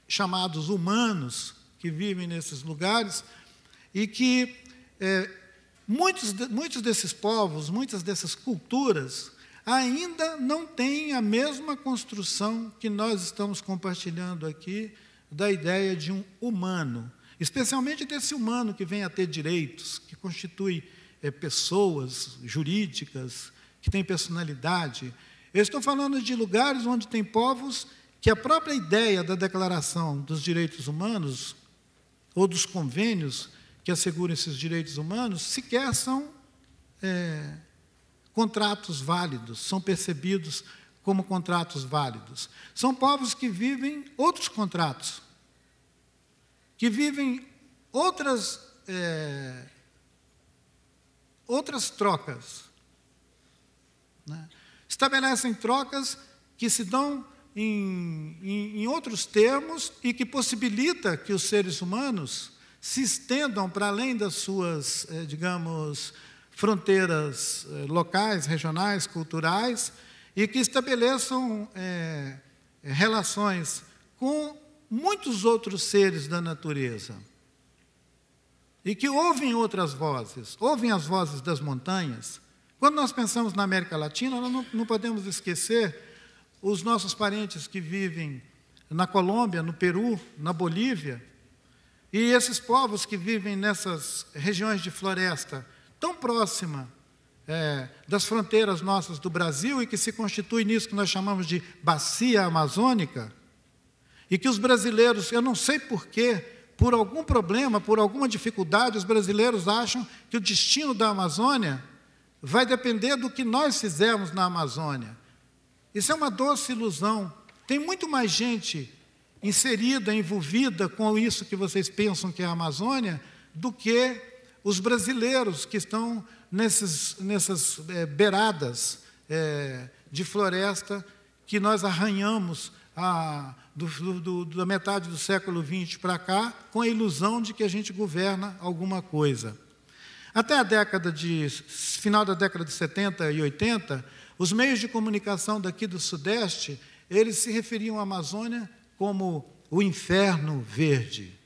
chamados humanos, que vivem nesses lugares, e que muitos desses povos, muitas dessas culturas, ainda não têm a mesma construção que nós estamos compartilhando aqui, da ideia de um humano, especialmente desse humano que vem a ter direitos, que constitui pessoas jurídicas, que tem personalidade. Eu estou falando de lugares onde tem povos que a própria ideia da Declaração dos Direitos Humanos, ou dos convênios que asseguram esses direitos humanos, sequer são contratos válidos, são percebidos como contratos válidos. São povos que vivem outros contratos, que vivem outras trocas, né? Estabelecem trocas que se dão em outros termos e que possibilita que os seres humanos se estendam para além das suas, digamos, fronteiras locais, regionais, culturais, e que estabeleçam relações com muitos outros seres da natureza. E que ouvem outras vozes, ouvem as vozes das montanhas. Quando nós pensamos na América Latina, nós não podemos esquecer os nossos parentes que vivem na Colômbia, no Peru, na Bolívia, e esses povos que vivem nessas regiões de floresta tão próxima das fronteiras nossas do Brasil e que se constitui nisso que nós chamamos de bacia amazônica, e que os brasileiros, eu não sei porquê, por algum problema, por alguma dificuldade, os brasileiros acham que o destino da Amazônia vai depender do que nós fizermos na Amazônia. Isso é uma doce ilusão. Tem muito mais gente inserida, envolvida com isso que vocês pensam que é a Amazônia, do que os brasileiros que estão nessas beiradas de floresta que nós arranhamos da metade do século XX para cá, com a ilusão de que a gente governa alguma coisa. Até final da década de 70 e 80, os meios de comunicação daqui do Sudeste, eles se referiam à Amazônia como o inferno verde.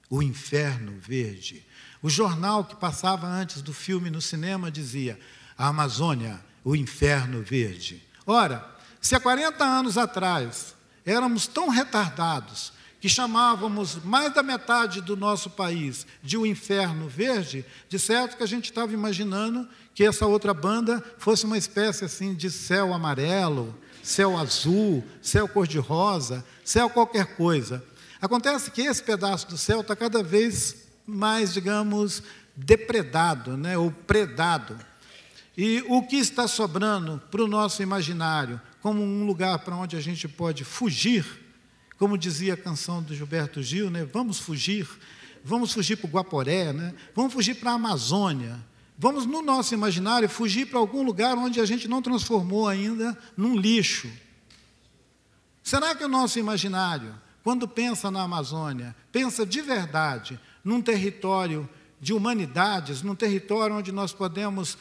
O inferno verde. O jornal que passava antes do filme no cinema dizia: a Amazônia, o inferno verde. Ora, se há 40 anos atrás éramos tão retardados que chamávamos mais da metade do nosso país de o inferno verde, de certo que a gente estava imaginando que essa outra banda fosse uma espécie assim de céu amarelo, céu azul, céu cor-de-rosa, céu qualquer coisa. Acontece que esse pedaço do céu está cada vez mais, digamos, depredado, né, ou predado. E o que está sobrando para o nosso imaginário como um lugar para onde a gente pode fugir, como dizia a canção do Gilberto Gil, né? Vamos fugir para o Guaporé, né? Vamos fugir para a Amazônia, vamos, no nosso imaginário, fugir para algum lugar onde a gente não transformou ainda num lixo. Será que o nosso imaginário, quando pensa na Amazônia, pensa de verdade num território de humanidades, num território onde nós podemos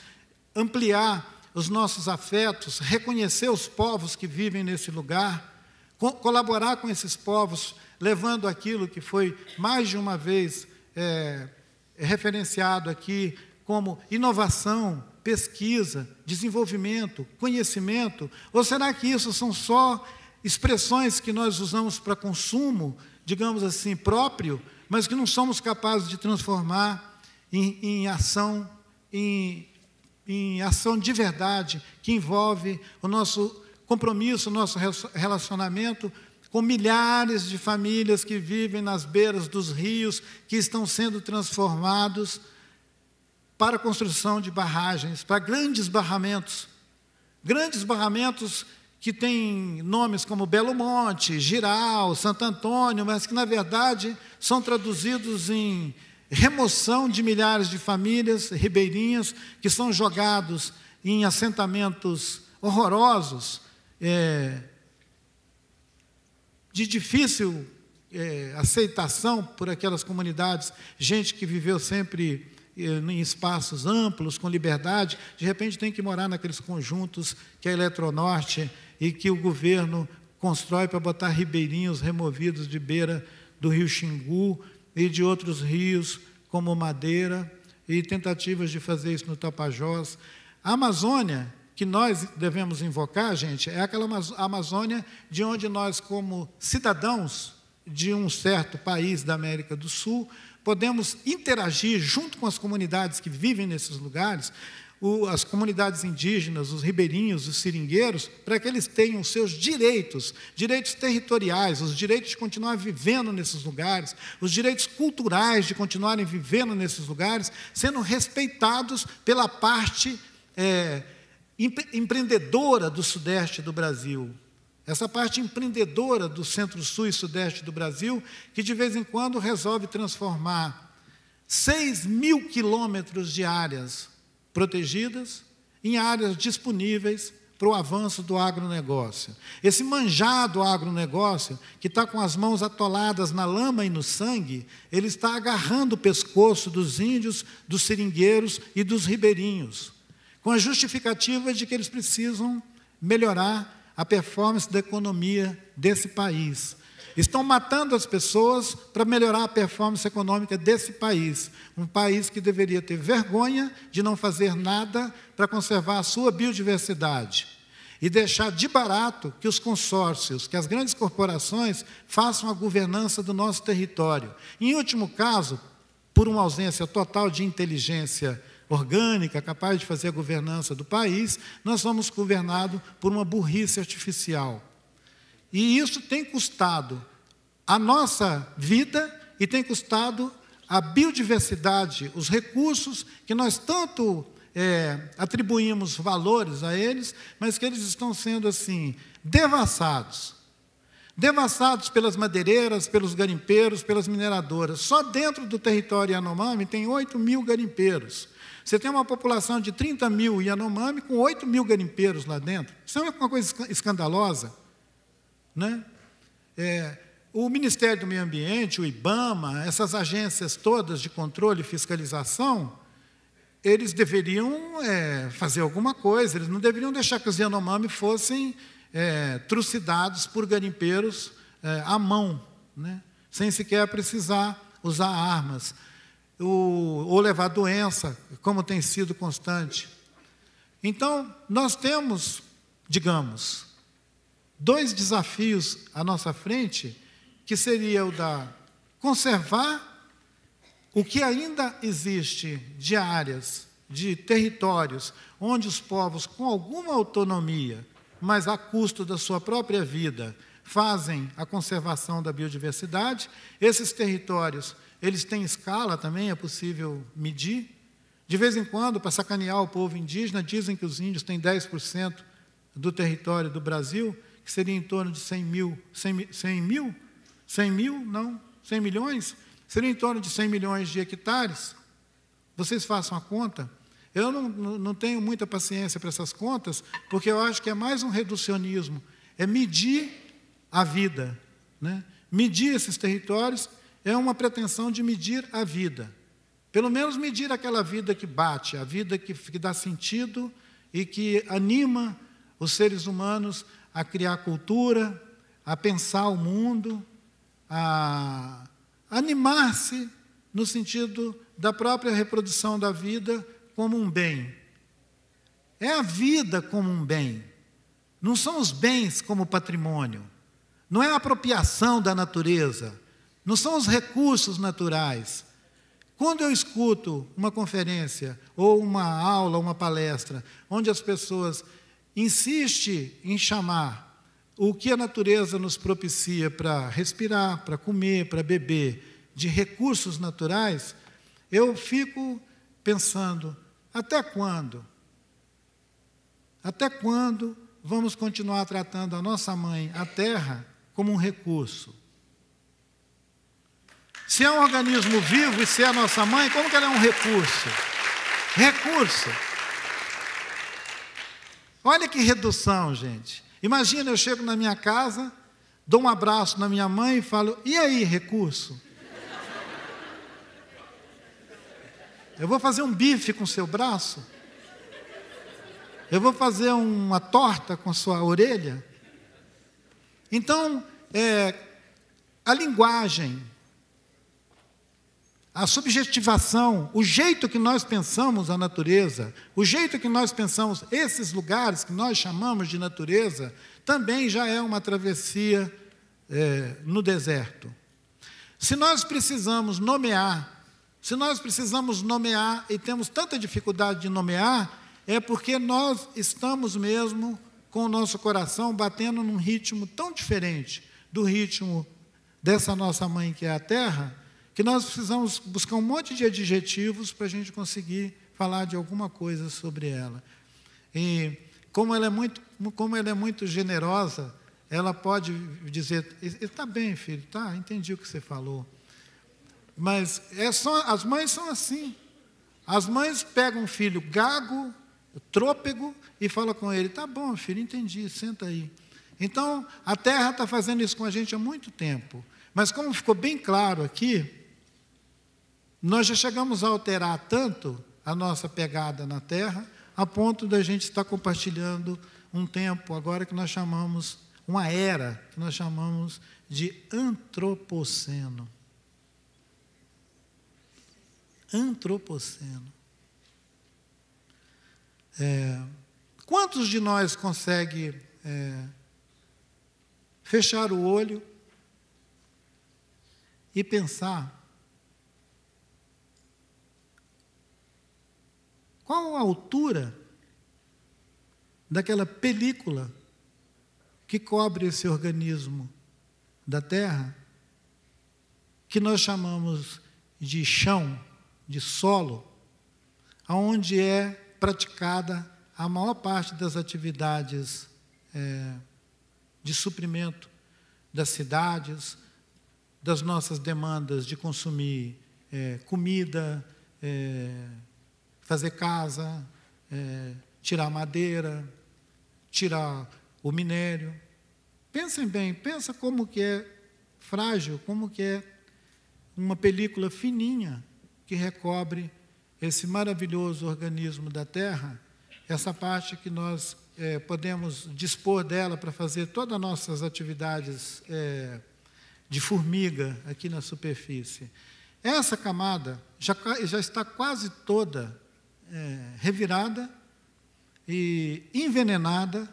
ampliar os nossos afetos, reconhecer os povos que vivem nesse lugar, colaborar com esses povos, levando aquilo que foi mais de uma vez referenciado aqui como inovação, pesquisa, desenvolvimento, conhecimento? Ou será que isso são só expressões que nós usamos para consumo, digamos assim, próprio, mas que não somos capazes de transformar em ação, em ação de verdade, que envolve o nosso compromisso, o nosso relacionamento com milhares de famílias que vivem nas beiras dos rios, que estão sendo transformados para a construção de barragens, para grandes barramentos que têm nomes como Belo Monte, Giral, Santo Antônio, mas que, na verdade, são traduzidos em remoção de milhares de famílias ribeirinhas que são jogados em assentamentos horrorosos, de difícil aceitação por aquelas comunidades, gente que viveu sempre em espaços amplos, com liberdade, de repente tem que morar naqueles conjuntos que a Eletronorte e que o governo constrói para botar ribeirinhos removidos de beira do rio Xingu e de outros rios, como Madeira, e tentativas de fazer isso no Tapajós. A Amazônia, que nós devemos invocar, gente, é aquela Amazônia de onde nós, como cidadãos de um certo país da América do Sul, podemos interagir junto com as comunidades que vivem nesses lugares, as comunidades indígenas, os ribeirinhos, os seringueiros, para que eles tenham os seus direitos territoriais, os direitos de continuar vivendo nesses lugares, os direitos culturais de continuarem vivendo nesses lugares, sendo respeitados pela parte empreendedora do sudeste do Brasil, essa parte empreendedora do centro-sul e sudeste do Brasil, que de vez em quando resolve transformar 6.000 quilômetros de áreas protegidas em áreas disponíveis para o avanço do agronegócio. Esse manjado agronegócio, que está com as mãos atoladas na lama e no sangue, ele está agarrando o pescoço dos índios, dos seringueiros e dos ribeirinhos, com a justificativa de que eles precisam melhorar a performance da economia desse país. Estão matando as pessoas para melhorar a performance econômica desse país. Um país que deveria ter vergonha de não fazer nada para conservar a sua biodiversidade. E deixar de barato que os consórcios, que as grandes corporações façam a governança do nosso território. Em último caso, por uma ausência total de inteligência orgânica, capaz de fazer a governança do país, nós somos governados por uma burrice artificial. E isso tem custado a nossa vida e tem custado a biodiversidade, os recursos que nós tanto atribuímos valores a eles, mas que eles estão sendo, assim, devassados. Devassados pelas madeireiras, pelos garimpeiros, pelas mineradoras. Só dentro do território Yanomami tem 8.000 garimpeiros. Você tem uma população de 30.000 Yanomami com 8.000 garimpeiros lá dentro. Isso é uma coisa escandalosa, né? O Ministério do Meio Ambiente, o IBAMA, essas agências todas de controle e fiscalização, eles deveriam fazer alguma coisa, eles não deveriam deixar que os Yanomami fossem trucidados por garimpeiros à mão, né? Sem sequer precisar usar armas, ou levar doença, como tem sido constante. Então, nós temos, digamos, 2 desafios à nossa frente, que seria o da conservar o que ainda existe de áreas, de territórios, onde os povos, com alguma autonomia, mas a custo da sua própria vida, fazem a conservação da biodiversidade. Esses territórios, eles têm escala também, é possível medir. De vez em quando, para sacanear o povo indígena, dizem que os índios têm 10% do território do Brasil, que seria em torno de 100 milhões, seria em torno de 100 milhões de hectares. Vocês façam a conta. Eu não tenho muita paciência para essas contas, porque eu acho que é mais um reducionismo, é medir a vida, né? Medir esses territórios é uma pretensão de medir a vida. Pelo menos medir aquela vida que bate, a vida que dá sentido e que anima os seres humanos a criar cultura, a pensar o mundo, a animar-se no sentido da própria reprodução da vida como um bem. É a vida como um bem. Não são os bens como patrimônio. Não é a apropriação da natureza. Não são os recursos naturais. Quando eu escuto uma conferência, ou uma aula, uma palestra, onde as pessoas insistem em chamar o que a natureza nos propicia para respirar, para comer, para beber, de recursos naturais, eu fico pensando, até quando? Até quando vamos continuar tratando a nossa mãe, a terra, como um recurso? Se é um organismo vivo e se é a nossa mãe, como que ela é um recurso? Recurso. Olha que redução, gente. Imagina, eu chego na minha casa, dou um abraço na minha mãe e falo, e aí, recurso? Eu vou fazer um bife com seu braço? Eu vou fazer uma torta com sua orelha? Então, a linguagem, a subjetivação, o jeito que nós pensamos a natureza, o jeito que nós pensamos esses lugares que nós chamamos de natureza, também já é uma travessia no deserto. Se nós precisamos nomear e temos tanta dificuldade de nomear, é porque nós estamos mesmo com o nosso coração batendo num ritmo tão diferente do ritmo dessa nossa mãe que é a terra, que nós precisamos buscar um monte de adjetivos para a gente conseguir falar de alguma coisa sobre ela. E como ela é muito generosa, ela pode dizer, está bem, filho, tá, entendi o que você falou. Mas as mães são assim. As mães pegam um filho gago, trôpego, e falam com ele, tá bom, filho, entendi, senta aí. Então, a Terra está fazendo isso com a gente há muito tempo. Mas como ficou bem claro aqui, nós já chegamos a alterar tanto a nossa pegada na Terra, a ponto da gente estar compartilhando um tempo agora que nós chamamos, uma era, que nós chamamos de antropoceno. Antropoceno. Quantos de nós conseguem fechar o olho e pensar qual a altura daquela película que cobre esse organismo da Terra, que nós chamamos de chão, de solo, onde é praticada a maior parte das atividades de suprimento das cidades, das nossas demandas de consumir comida, fazer casa, tirar madeira, tirar o minério. Pensem bem, pensa como que é frágil, como que é uma película fininha que recobre esse maravilhoso organismo da Terra, essa parte que nós podemos dispor dela para fazer todas as nossas atividades de formiga aqui na superfície. Essa camada já está quase toda revirada e envenenada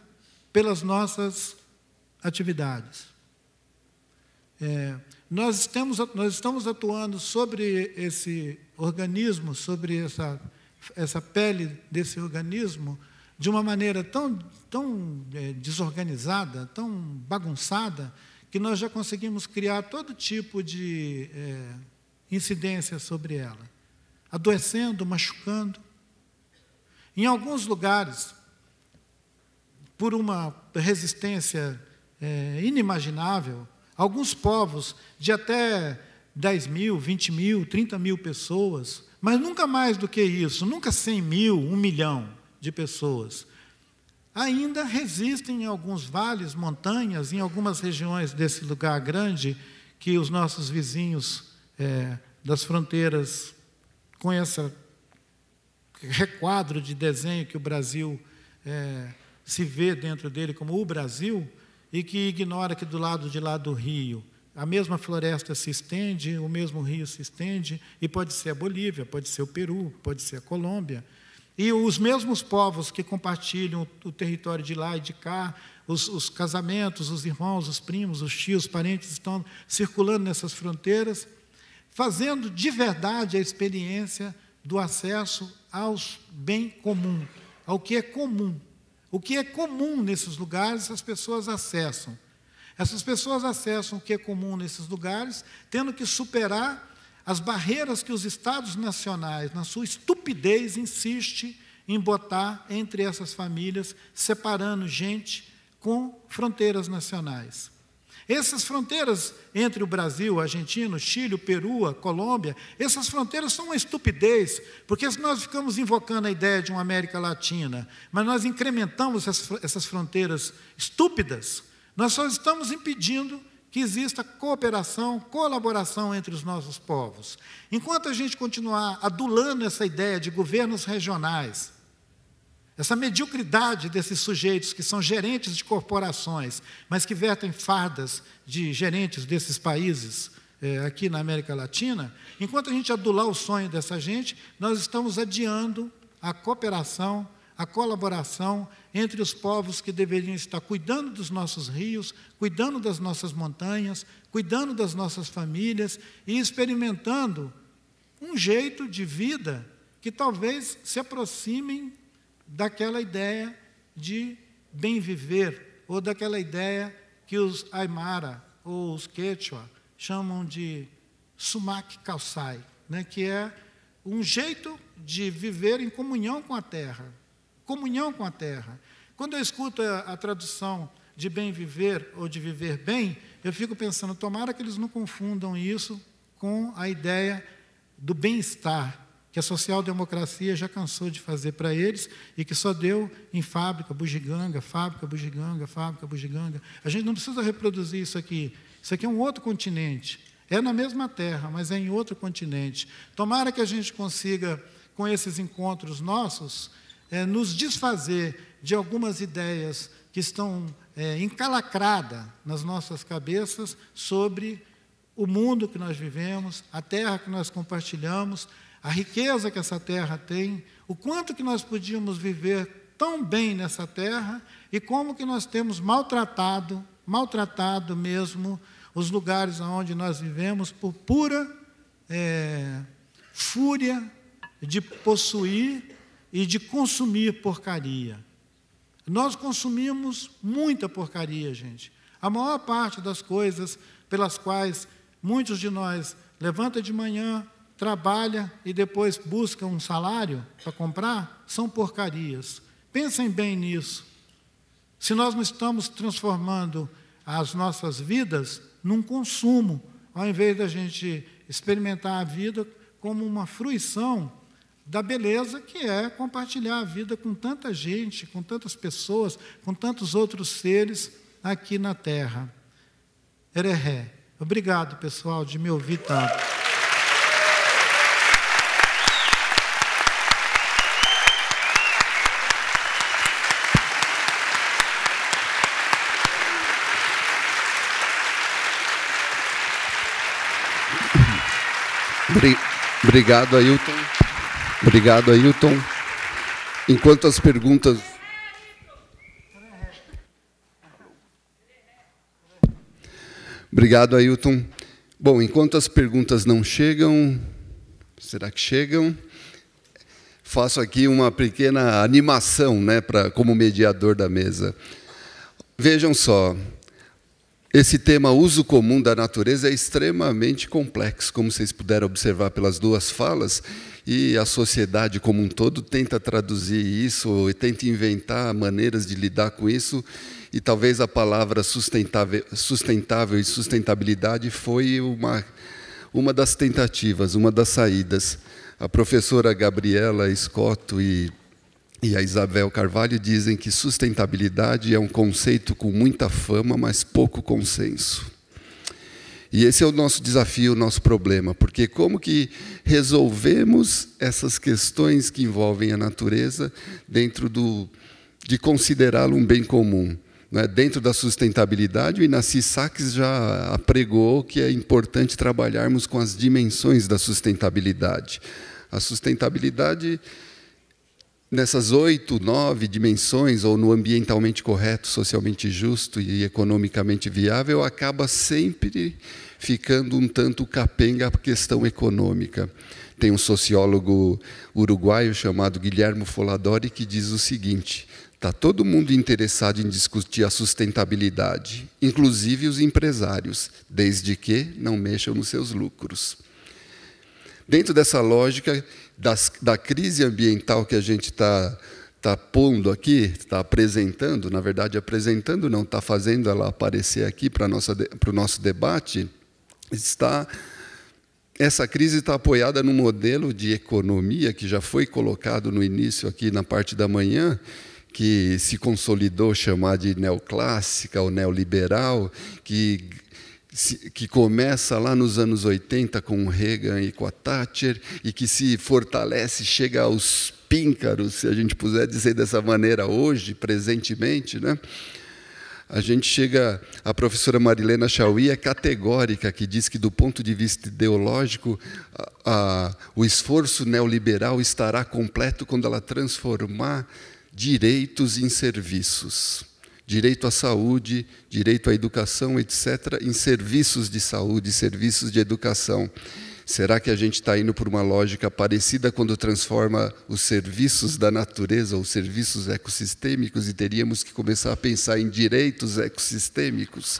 pelas nossas atividades. Nós estamos atuando sobre esse organismo, sobre essa pele desse organismo, de uma maneira tão desorganizada, tão bagunçada, que nós já conseguimos criar todo tipo de incidência sobre ela, adoecendo, machucando. Em alguns lugares, por uma resistência inimaginável, alguns povos de até 10 mil, 20 mil, 30 mil pessoas, mas nunca mais do que isso, nunca 100 mil, 1 milhão de pessoas, ainda resistem em alguns vales, montanhas, em algumas regiões desse lugar grande, que os nossos vizinhos das fronteiras, com esse requadro de desenho que o Brasil se vê dentro dele como o Brasil, e que ignora que do lado de lá do rio, a mesma floresta se estende, o mesmo rio se estende, e pode ser a Bolívia, pode ser o Peru, pode ser a Colômbia. E os mesmos povos que compartilham o território de lá e de cá, os casamentos, os irmãos, os primos, os tios, os parentes estão circulando nessas fronteiras, fazendo de verdade a experiência do acesso ao bem comum, ao que é comum. O que é comum nesses lugares, as pessoas acessam. Essas pessoas acessam o que é comum nesses lugares, tendo que superar as barreiras que os Estados nacionais, na sua estupidez, insistem em botar entre essas famílias, separando gente com fronteiras nacionais. Essas fronteiras entre o Brasil, a Argentina, o Chile, o Peru, a Colômbia, essas fronteiras são uma estupidez, porque se nós ficamos invocando a ideia de uma América Latina, mas nós incrementamos essas fronteiras estúpidas, nós só estamos impedindo que exista cooperação, colaboração entre os nossos povos. Enquanto a gente continuar adulando essa ideia de governos regionais, essa mediocridade desses sujeitos que são gerentes de corporações, mas que vertem fardas de gerentes desses países aqui na América Latina, enquanto a gente adular o sonho dessa gente, nós estamos adiando a cooperação, a colaboração entre os povos que deveriam estar cuidando dos nossos rios, cuidando das nossas montanhas, cuidando das nossas famílias e experimentando um jeito de vida que talvez se aproximem daquela ideia de bem viver, ou daquela ideia que os Aymara ou os Quechua chamam de sumac calçai, né, que é um jeito de viver em comunhão com a terra. Comunhão com a terra. Quando eu escuto a tradução de bem viver ou de viver bem, eu fico pensando, tomara que eles não confundam isso com a ideia do bem-estar, que a social-democracia já cansou de fazer para eles e que só deu em fábrica, bugiganga, fábrica, bugiganga, fábrica, bugiganga. A gente não precisa reproduzir isso aqui. Isso aqui é um outro continente. É na mesma terra, mas é em outro continente. Tomara que a gente consiga, com esses encontros nossos, nos desfazer de algumas ideias que estão encalacradas nas nossas cabeças sobre o mundo que nós vivemos, a terra que nós compartilhamos, a riqueza que essa terra tem, o quanto que nós podíamos viver tão bem nessa terra e como que nós temos maltratado mesmo os lugares onde nós vivemos por pura fúria de possuir e de consumir porcaria. Nós consumimos muita porcaria, gente. A maior parte das coisas pelas quais muitos de nós levantam de manhã, trabalha e depois busca um salário para comprar, são porcarias. Pensem bem nisso. Se nós não estamos transformando as nossas vidas num consumo, ao invés da gente experimentar a vida como uma fruição da beleza que é compartilhar a vida com tanta gente, com tantas pessoas, com tantos outros seres aqui na Terra. Ereré. Obrigado, pessoal, de me ouvir tanto. Obrigado, Ailton. Obrigado, Ailton. Enquanto as perguntas... Obrigado, Ailton. Bom, enquanto as perguntas não chegam... Será que chegam? Faço aqui uma pequena animação, né, como mediador da mesa. Vejam só. Esse tema uso comum da natureza é extremamente complexo, como vocês puderam observar pelas duas falas, e a sociedade como um todo tenta traduzir isso, e tenta inventar maneiras de lidar com isso, e talvez a palavra sustentável e sustentabilidade foi uma das tentativas, uma das saídas. A professora Gabriela Scotto e a Isabel Carvalho dizem que sustentabilidade é um conceito com muita fama, mas pouco consenso. E esse é o nosso desafio, o nosso problema, porque como que resolvemos essas questões que envolvem a natureza dentro de considerá-lo um bem comum? Né? Dentro da sustentabilidade, o Inácio Sachs já apregou que é importante trabalharmos com as dimensões da sustentabilidade. A sustentabilidade... Nessas 8, 9 dimensões, ou no ambientalmente correto, socialmente justo e economicamente viável, acaba sempre ficando um tanto capenga a questão econômica. Tem um sociólogo uruguaio chamado Guilherme Foladori que diz o seguinte: está todo mundo interessado em discutir a sustentabilidade, inclusive os empresários, desde que não mexam nos seus lucros. Dentro dessa lógica da crise ambiental que a gente está pondo aqui, está apresentando, na verdade apresentando não, está fazendo ela aparecer aqui para o nosso debate, essa crise está apoiada num modelo de economia que já foi colocado no início aqui na parte da manhã, que se consolidou chamar de neoclássica ou neoliberal, que começa lá nos anos 80 com o Reagan e com a Thatcher, e que se fortalece, chega aos píncaros, se a gente puder dizer dessa maneira hoje, presentemente, né? A gente chega, a professora Marilena Chauí é categórica, que diz que, do ponto de vista ideológico, o esforço neoliberal estará completo quando ela transformar direitos em serviços. Direito à saúde, direito à educação, etc., em serviços de saúde, serviços de educação. Será que a gente está indo por uma lógica parecida quando transforma os serviços da natureza, os serviços ecossistêmicos, e teríamos que começar a pensar em direitos ecossistêmicos?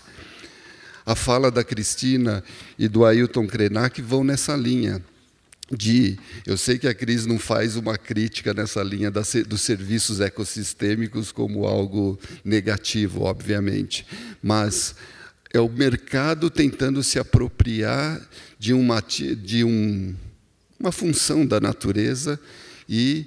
A fala da Cristina e do Ailton Krenak vão nessa linha. Eu sei que a Cris não faz uma crítica nessa linha dos serviços ecossistêmicos como algo negativo, obviamente, mas é o mercado tentando se apropriar de uma função da natureza e,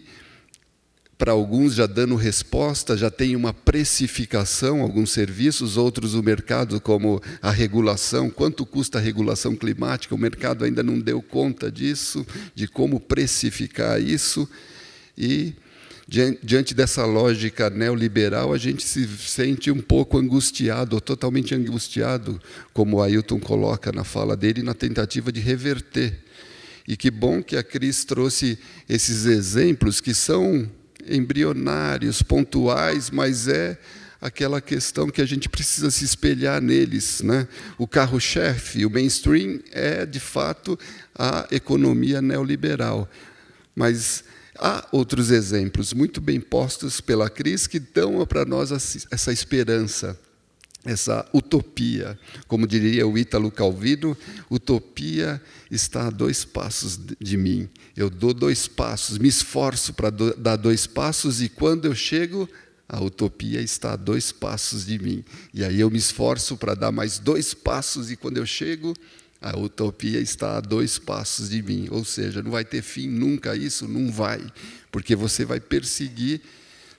para alguns, já dando resposta, já tem uma precificação, alguns serviços, outros o mercado, como a regulação. Quanto custa a regulação climática? O mercado ainda não deu conta disso, de como precificar isso. E, diante dessa lógica neoliberal, a gente se sente um pouco angustiado, ou totalmente angustiado, como o Ailton coloca na fala dele, na tentativa de reverter. E que bom que a Cris trouxe esses exemplos que são embrionários, pontuais, mas é aquela questão que a gente precisa se espelhar neles, né? O carro-chefe, o mainstream, é, de fato, a economia neoliberal. Mas há outros exemplos muito bem postos pela Cris que dão para nós essa esperança, essa utopia. Como diria o Ítalo Calvino, utopia está a 2 passos de mim. Eu dou 2 passos, me esforço para dar 2 passos, e quando eu chego, a utopia está a 2 passos de mim. E aí eu me esforço para dar mais 2 passos, e quando eu chego, a utopia está a 2 passos de mim. Ou seja, não vai ter fim nunca isso? Não vai, porque você vai perseguir.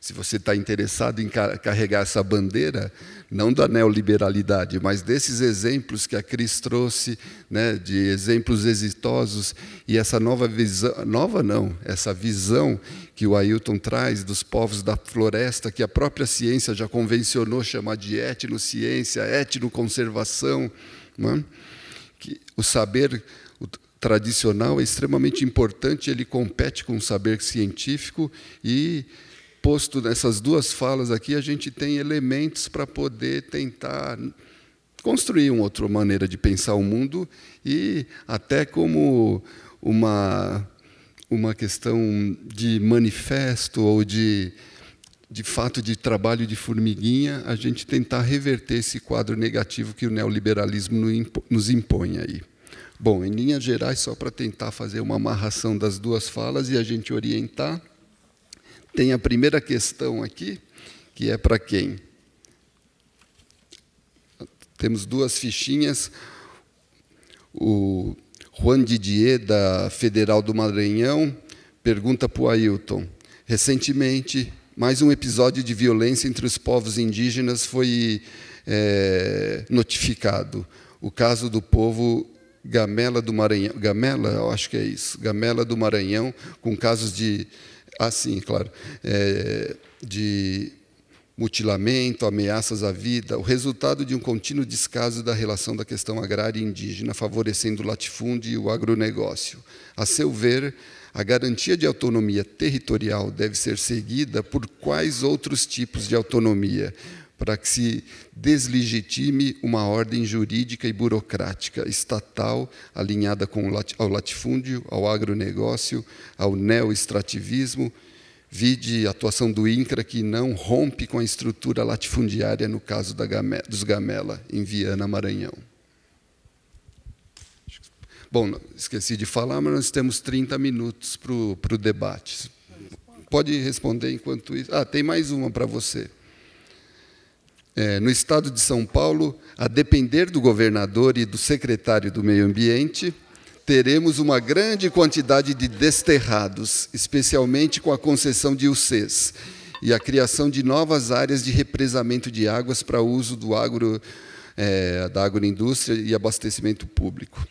Se você está interessado em carregar essa bandeira, não da neoliberalidade, mas desses exemplos que a Cris trouxe, né, de exemplos exitosos, e essa nova visão, essa visão que o Ailton traz dos povos da floresta, que a própria ciência já convencionou chamar de etnociência, etnoconservação, né? Que o saber tradicional é extremamente importante, ele compete com o saber científico, e posto nessas 2 falas aqui, a gente tem elementos para poder tentar construir uma outra maneira de pensar o mundo, e até como uma questão de manifesto ou de fato de trabalho de formiguinha, a gente tentar reverter esse quadro negativo que o neoliberalismo nos impõe aí. Bom, em linhas gerais, só para tentar fazer uma amarração das 2 falas e a gente orientar, tem a primeira questão aqui, que é para quem? Temos 2 fichinhas. O Juan Didier, da Federal do Maranhão, pergunta para o Ailton: recentemente, mais um episódio de violência entre os povos indígenas foi notificado. O caso do povo Gamela do Maranhão, Gamela, eu acho que é isso, Gamela do Maranhão, com casos de... sim, claro, de mutilamento, ameaças à vida, o resultado de um contínuo descaso da relação da questão agrária e indígena, favorecendo o latifúndio e o agronegócio. A seu ver, a garantia de autonomia territorial deve ser seguida por quais outros tipos de autonomia, para que se deslegitime uma ordem jurídica e burocrática estatal alinhada ao latifúndio, ao agronegócio, ao neoextrativismo, vide a atuação do INCRA, que não rompe com a estrutura latifundiária no caso dos Gamela, em Viana, Maranhão. Bom, esqueci de falar, mas nós temos 30 minutos para o debate. Pode responder enquanto isso. Tem mais uma para você. No estado de São Paulo, a depender do governador e do secretário do Meio Ambiente, teremos uma grande quantidade de desterrados, especialmente com a concessão de UCs e a criação de novas áreas de represamento de águas para uso da agroindústria e abastecimento público.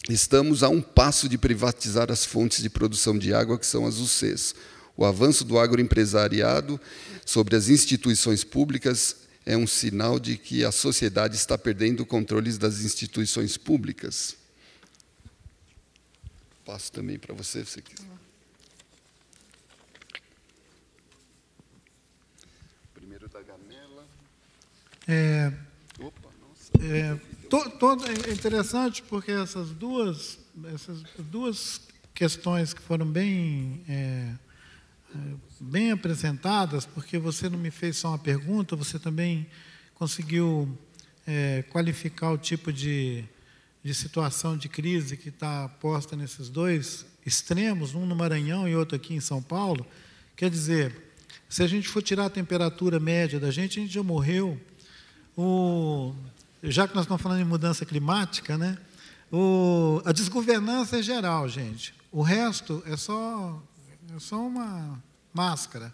Estamos a um passo de privatizar as fontes de produção de água, que são as UCs. O avanço do agroempresariado sobre as instituições públicas é um sinal de que a sociedade está perdendo o controle das instituições públicas. Passo também para você, se você quiser. Primeiro da Gamela. É interessante porque essas duas questões que foram bem apresentadas, porque você não me fez só uma pergunta, você também conseguiu qualificar o tipo de situação de crise que está posta nesses 2 extremos, um no Maranhão e outro aqui em São Paulo. Quer dizer, se a gente for tirar a temperatura média da gente, a gente já morreu. Já que nós estamos falando em mudança climática, né? A desgovernança é geral, gente. O resto é só uma máscara.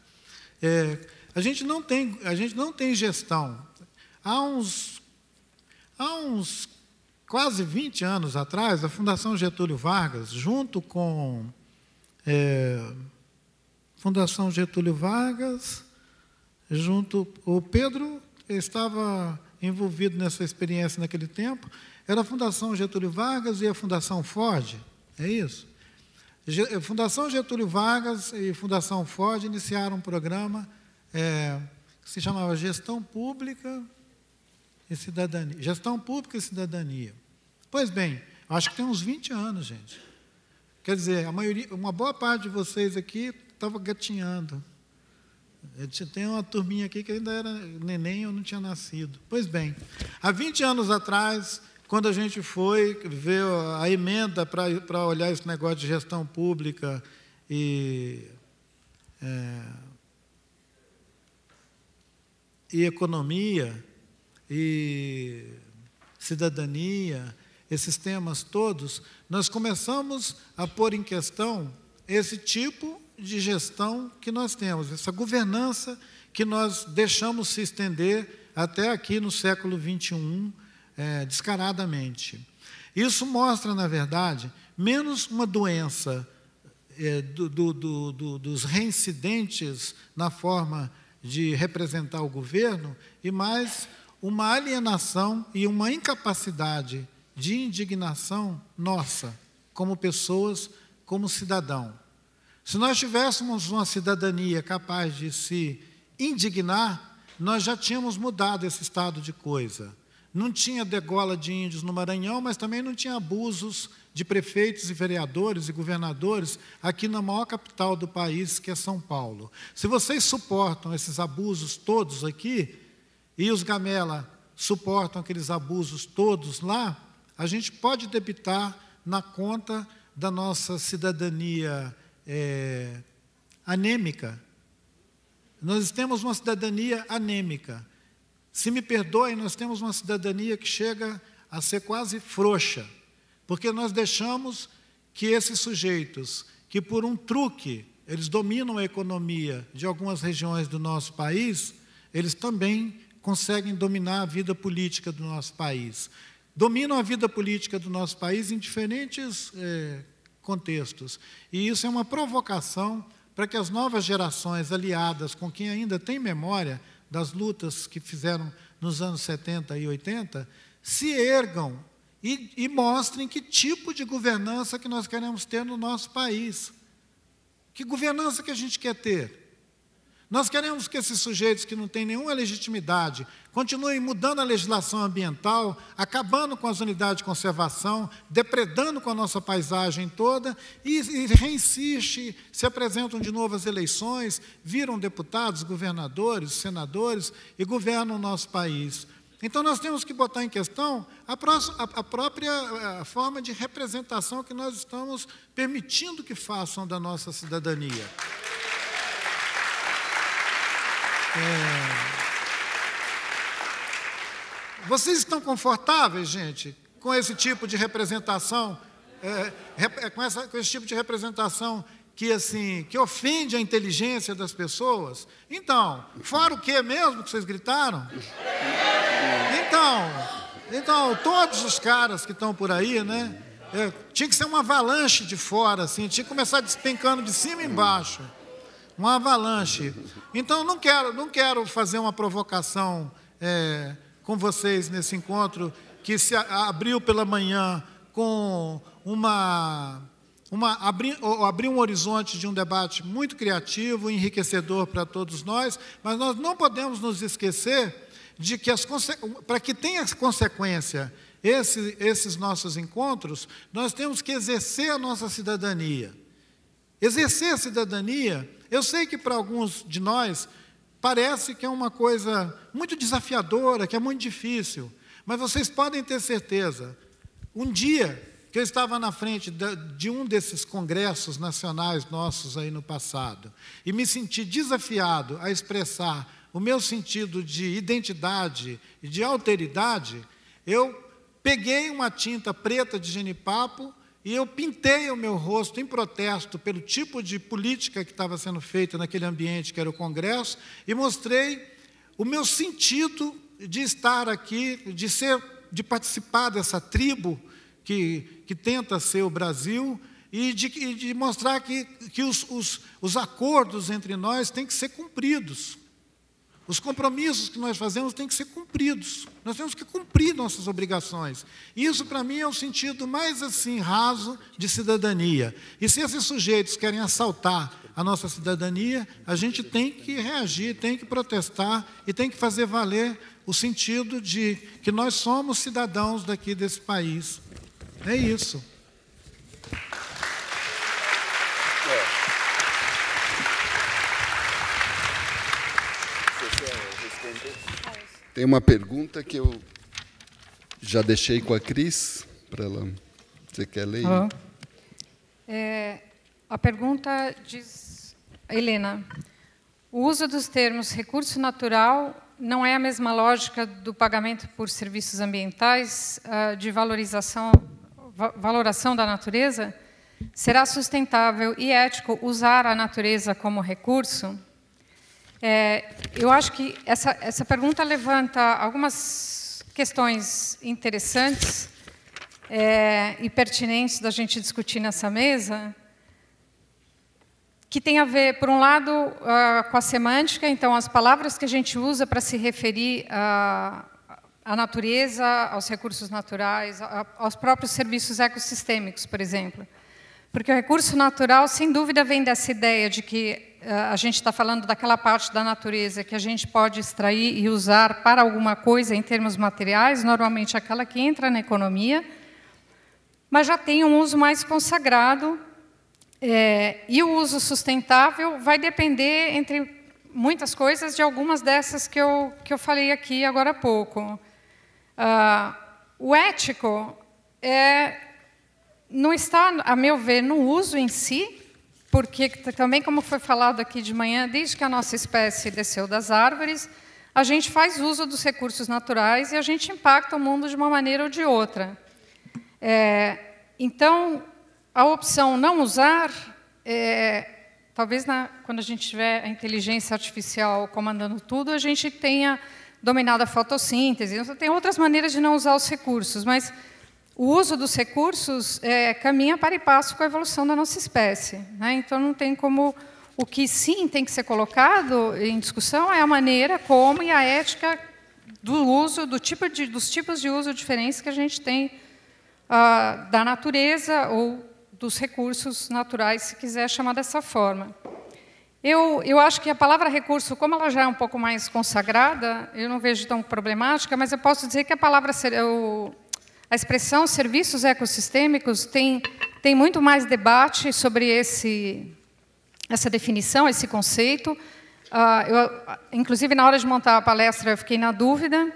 A gente não tem gestão. Há uns quase 20 anos atrás, a Fundação Getúlio Vargas, junto com Fundação Getúlio Vargas, o Pedro estava envolvido nessa experiência naquele tempo, era a Fundação Getúlio Vargas e a Fundação Ford, é isso? A Fundação Getúlio Vargas e Fundação Ford iniciaram um programa que se chamava Gestão Pública e Cidadania. Gestão Pública e Cidadania. Pois bem, acho que tem uns 20 anos, gente. Quer dizer, uma boa parte de vocês aqui estava gatinhando. Tem uma turminha aqui que ainda era neném, eu não tinha nascido. Pois bem, há 20 anos atrás, quando a gente foi ver a emenda para olhar esse negócio de gestão pública e economia e cidadania, esses temas todos, nós começamos a pôr em questão esse tipo de gestão que nós temos, essa governança que nós deixamos se estender até aqui no século XXI, descaradamente. Isso mostra, na verdade, menos uma doença dos reincidentes na forma de representar o governo e mais uma alienação e uma incapacidade de indignação nossa, como pessoas, como cidadão. Se nós tivéssemos uma cidadania capaz de se indignar, nós já tínhamos mudado esse estado de coisa. Não tinha degola de índios no Maranhão, mas também não tinha abusos de prefeitos e vereadores e governadores aqui na maior capital do país, que é São Paulo. Se vocês suportam esses abusos todos aqui, e os Gamela suportam aqueles abusos todos lá, a gente pode debitar na conta da nossa cidadania anêmica. Nós temos uma cidadania anêmica. Se me perdoem, nós temos uma cidadania que chega a ser quase frouxa, porque nós deixamos que esses sujeitos, que por um truque, eles dominam a economia de algumas regiões do nosso país, eles também conseguem dominar a vida política do nosso país. Dominam a vida política do nosso país em diferentes contextos. E isso é uma provocação para que as novas gerações, aliadas com quem ainda tem memória das lutas que fizeram nos anos 70 e 80, se ergam e mostrem que tipo de governança que nós queremos ter no nosso país. Que governança que a gente quer ter? Nós queremos que esses sujeitos que não têm nenhuma legitimidade continuem mudando a legislação ambiental, acabando com as unidades de conservação, depredando com a nossa paisagem toda e reinsiste, se apresentam de novo às eleições, viram deputados, governadores, senadores e governam o nosso país. Então, nós temos que botar em questão a própria forma de representação que nós estamos permitindo que façam da nossa cidadania. Vocês estão confortáveis, gente, com esse tipo de representação, com esse tipo de representação que ofende a inteligência das pessoas? Então, fora o que mesmo que vocês gritaram? Então, todos os caras que estão por aí, né? Tinha que ser uma avalanche de fora, assim, tinha que começar despencando de cima e embaixo. Uma avalanche. Então, não quero fazer uma provocação com vocês nesse encontro que se abriu pela manhã com abrir um horizonte de um debate muito criativo, enriquecedor para todos nós, mas nós não podemos nos esquecer de que para que tenha consequência esses nossos encontros, nós temos que exercer a nossa cidadania. Exercer a cidadania, eu sei que para alguns de nós parece que é uma coisa muito desafiadora, que é muito difícil, mas vocês podem ter certeza, um dia que eu estava na frente de um desses congressos nacionais nossos aí no passado e me senti desafiado a expressar o meu sentido de identidade e de alteridade, eu peguei uma tinta preta de genipapo e eu pintei o meu rosto em protesto pelo tipo de política que estava sendo feita naquele ambiente que era o Congresso e mostrei o meu sentido de estar aqui, de participar dessa tribo que tenta ser o Brasil e de mostrar que os acordos entre nós têm que ser cumpridos. Os compromissos que nós fazemos têm que ser cumpridos. Nós temos que cumprir nossas obrigações. E isso, para mim, é o sentido mais assim raso de cidadania. E se esses sujeitos querem assaltar a nossa cidadania, a gente tem que reagir, tem que protestar e tem que fazer valer o sentido de que nós somos cidadãos daqui desse país. É isso. Tem uma pergunta que eu já deixei com a Cris, para ela. Você quer ler? A pergunta diz, Helena, o uso dos termos recurso natural não é a mesma lógica do pagamento por serviços ambientais, de valoração da natureza? Será sustentável e ético usar a natureza como recurso? Eu acho que essa pergunta levanta algumas questões interessantes e pertinentes da gente discutir nessa mesa, que tem a ver, por um lado, com a semântica, então, as palavras que a gente usa para se referir à natureza, aos recursos naturais, aos próprios serviços ecossistêmicos, por exemplo. Porque o recurso natural, sem dúvida, vem dessa ideia de que a gente está falando daquela parte da natureza que a gente pode extrair e usar para alguma coisa em termos materiais, normalmente aquela que entra na economia, mas já tem um uso mais consagrado, e o uso sustentável vai depender, entre muitas coisas, de algumas dessas que eu falei aqui agora há pouco. O ético não está, a meu ver, no uso em si, porque também, como foi falado aqui de manhã, desde que a nossa espécie desceu das árvores, a gente faz uso dos recursos naturais e a gente impacta o mundo de uma maneira ou de outra. Então, a opção não usar, talvez quando a gente tiver a inteligência artificial comandando tudo, a gente tenha dominado a fotossíntese. Tem outras maneiras de não usar os recursos, mas o uso dos recursos caminha para e passo com a evolução da nossa espécie, né? Então, não tem como... O que, sim, tem que ser colocado em discussão é a maneira como e a ética do uso, dos tipos de uso diferentes que a gente tem da natureza ou dos recursos naturais, se quiser chamar dessa forma. Eu acho que a palavra recurso, como ela já é um pouco mais consagrada, eu não vejo tão problemática, mas eu posso dizer que a expressão serviços ecossistêmicos tem muito mais debate sobre essa definição, esse conceito. Inclusive, na hora de montar a palestra, eu fiquei na dúvida,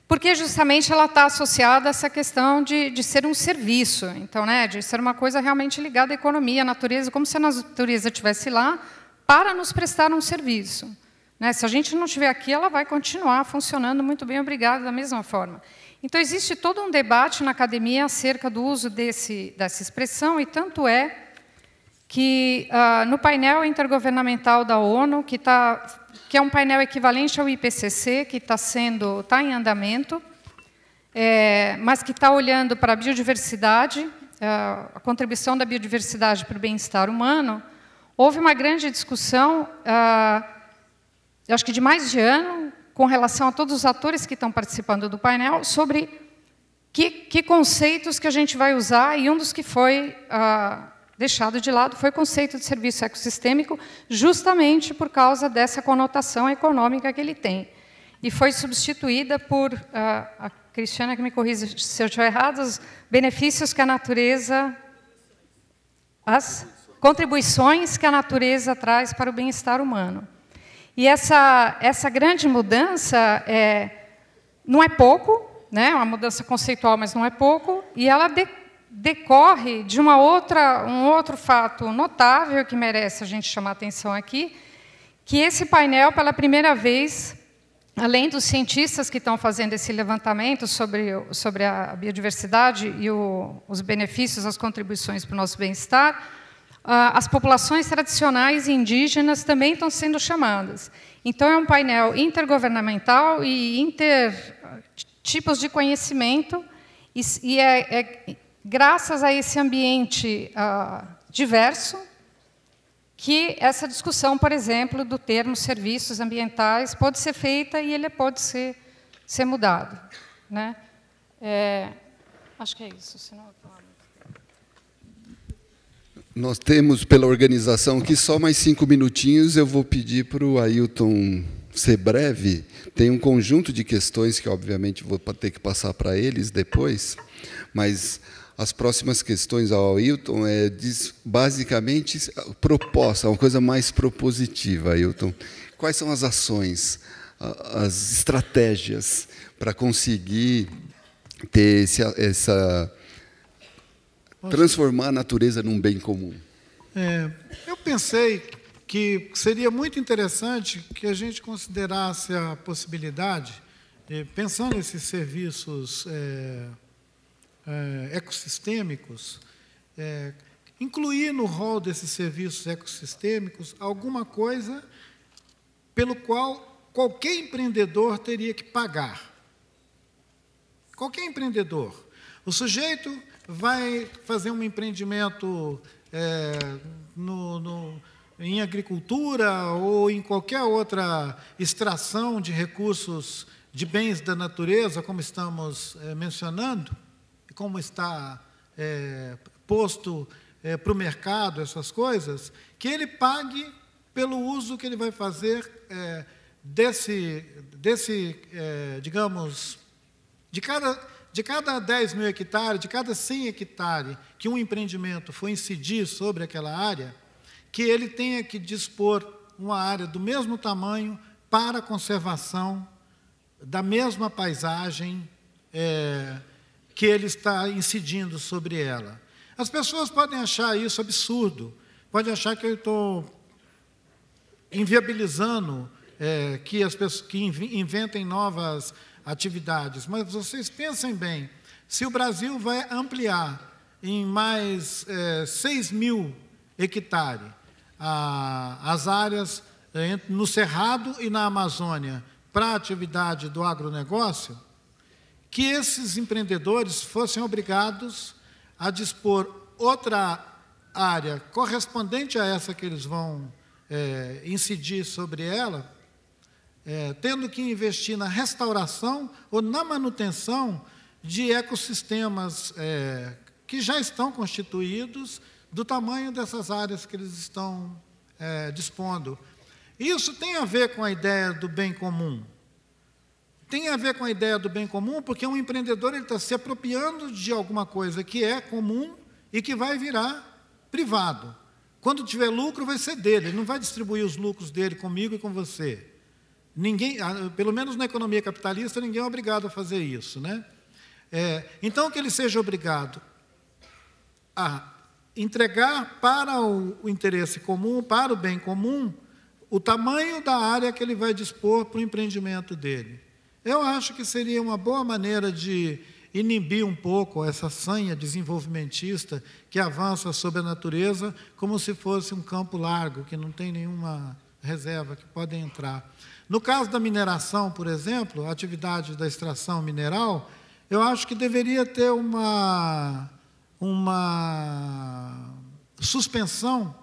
porque justamente ela está associada a essa questão de ser um serviço, então, né, de ser uma coisa realmente ligada à economia, à natureza, como se a natureza estivesse lá para nos prestar um serviço, né? Se a gente não estiver aqui, ela vai continuar funcionando muito bem, obrigada, da mesma forma. Então, existe todo um debate na academia acerca do uso dessa expressão, e tanto é que no painel intergovernamental da ONU, que é um painel equivalente ao IPCC, que está em andamento, mas que está olhando para a biodiversidade, a contribuição da biodiversidade para o bem-estar humano, houve uma grande discussão, acho que de mais de ano, com relação a todos os atores que estão participando do painel, sobre que conceitos que a gente vai usar, e um dos que foi deixado de lado foi o conceito de serviço ecossistêmico, justamente por causa dessa conotação econômica que ele tem. E foi substituída por, a Cristiana que me corrija se eu estiver errado, os benefícios que a natureza, as contribuições que a natureza traz para o bem-estar humano. E essa grande mudança não é pouco, né? É uma mudança conceitual, mas não é pouco, e ela decorre de um outro fato notável que merece a gente chamar a atenção aqui, que esse painel, pela primeira vez, além dos cientistas que estão fazendo esse levantamento sobre a biodiversidade e os benefícios, as contribuições para o nosso bem-estar, as populações tradicionais e indígenas também estão sendo chamadas. Então, é um painel intergovernamental e tipos de conhecimento, e graças a esse ambiente diverso que essa discussão, por exemplo, do termo serviços ambientais pode ser feita e ele pode ser mudado, né? Acho que é isso. Senão eu falo. Nós temos, pela organização aqui, só mais 5 minutinhos. Eu vou pedir para o Ailton ser breve. Tem um conjunto de questões que, obviamente, vou ter que passar para eles depois, mas as próximas questões ao Ailton basicamente proposta, uma coisa mais propositiva, Ailton. Quais são as ações, as estratégias para conseguir ter transformar a natureza num bem comum? Eu pensei que seria muito interessante que a gente considerasse a possibilidade, pensando nesses serviços ecossistêmicos, incluir no rol desses serviços ecossistêmicos alguma coisa pelo qual qualquer empreendedor teria que pagar. Qualquer empreendedor. O sujeito vai fazer um empreendimento em agricultura ou em qualquer outra extração de recursos, de bens da natureza, como estamos mencionando, como está posto para o mercado, essas coisas, que ele pague pelo uso que ele vai fazer digamos, de cada 10 mil hectares, de cada 100 hectares que um empreendimento for incidir sobre aquela área, que ele tenha que dispor uma área do mesmo tamanho para a conservação da mesma paisagem que ele está incidindo sobre ela. As pessoas podem achar isso absurdo, podem achar que eu estou inviabilizando que as pessoas que inventem novas atividades, mas vocês pensem bem, se o Brasil vai ampliar em mais 6 mil hectares as áreas no Cerrado e na Amazônia para a atividade do agronegócio, que esses empreendedores fossem obrigados a dispor outra área correspondente a essa que eles vão incidir sobre ela, tendo que investir na restauração ou na manutenção de ecossistemas que já estão constituídos do tamanho dessas áreas que eles estão dispondo. Isso tem a ver com a ideia do bem comum. Tem a ver com a ideia do bem comum, porque um empreendedor está se apropriando de alguma coisa que é comum e que vai virar privado. Quando tiver lucro, vai ser dele, ele não vai distribuir os lucros dele comigo e com você. Ninguém, pelo menos na economia capitalista, ninguém é obrigado a fazer isso, né? Então, que ele seja obrigado a entregar para o interesse comum, para o bem comum, o tamanho da área que ele vai dispor para o empreendimento dele. Eu acho que seria uma boa maneira de inibir um pouco essa sanha desenvolvimentista que avança sobre a natureza como se fosse um campo largo, que não tem nenhuma reserva que pode entrar. No caso da mineração, por exemplo, a atividade da extração mineral, eu acho que deveria ter uma suspensão,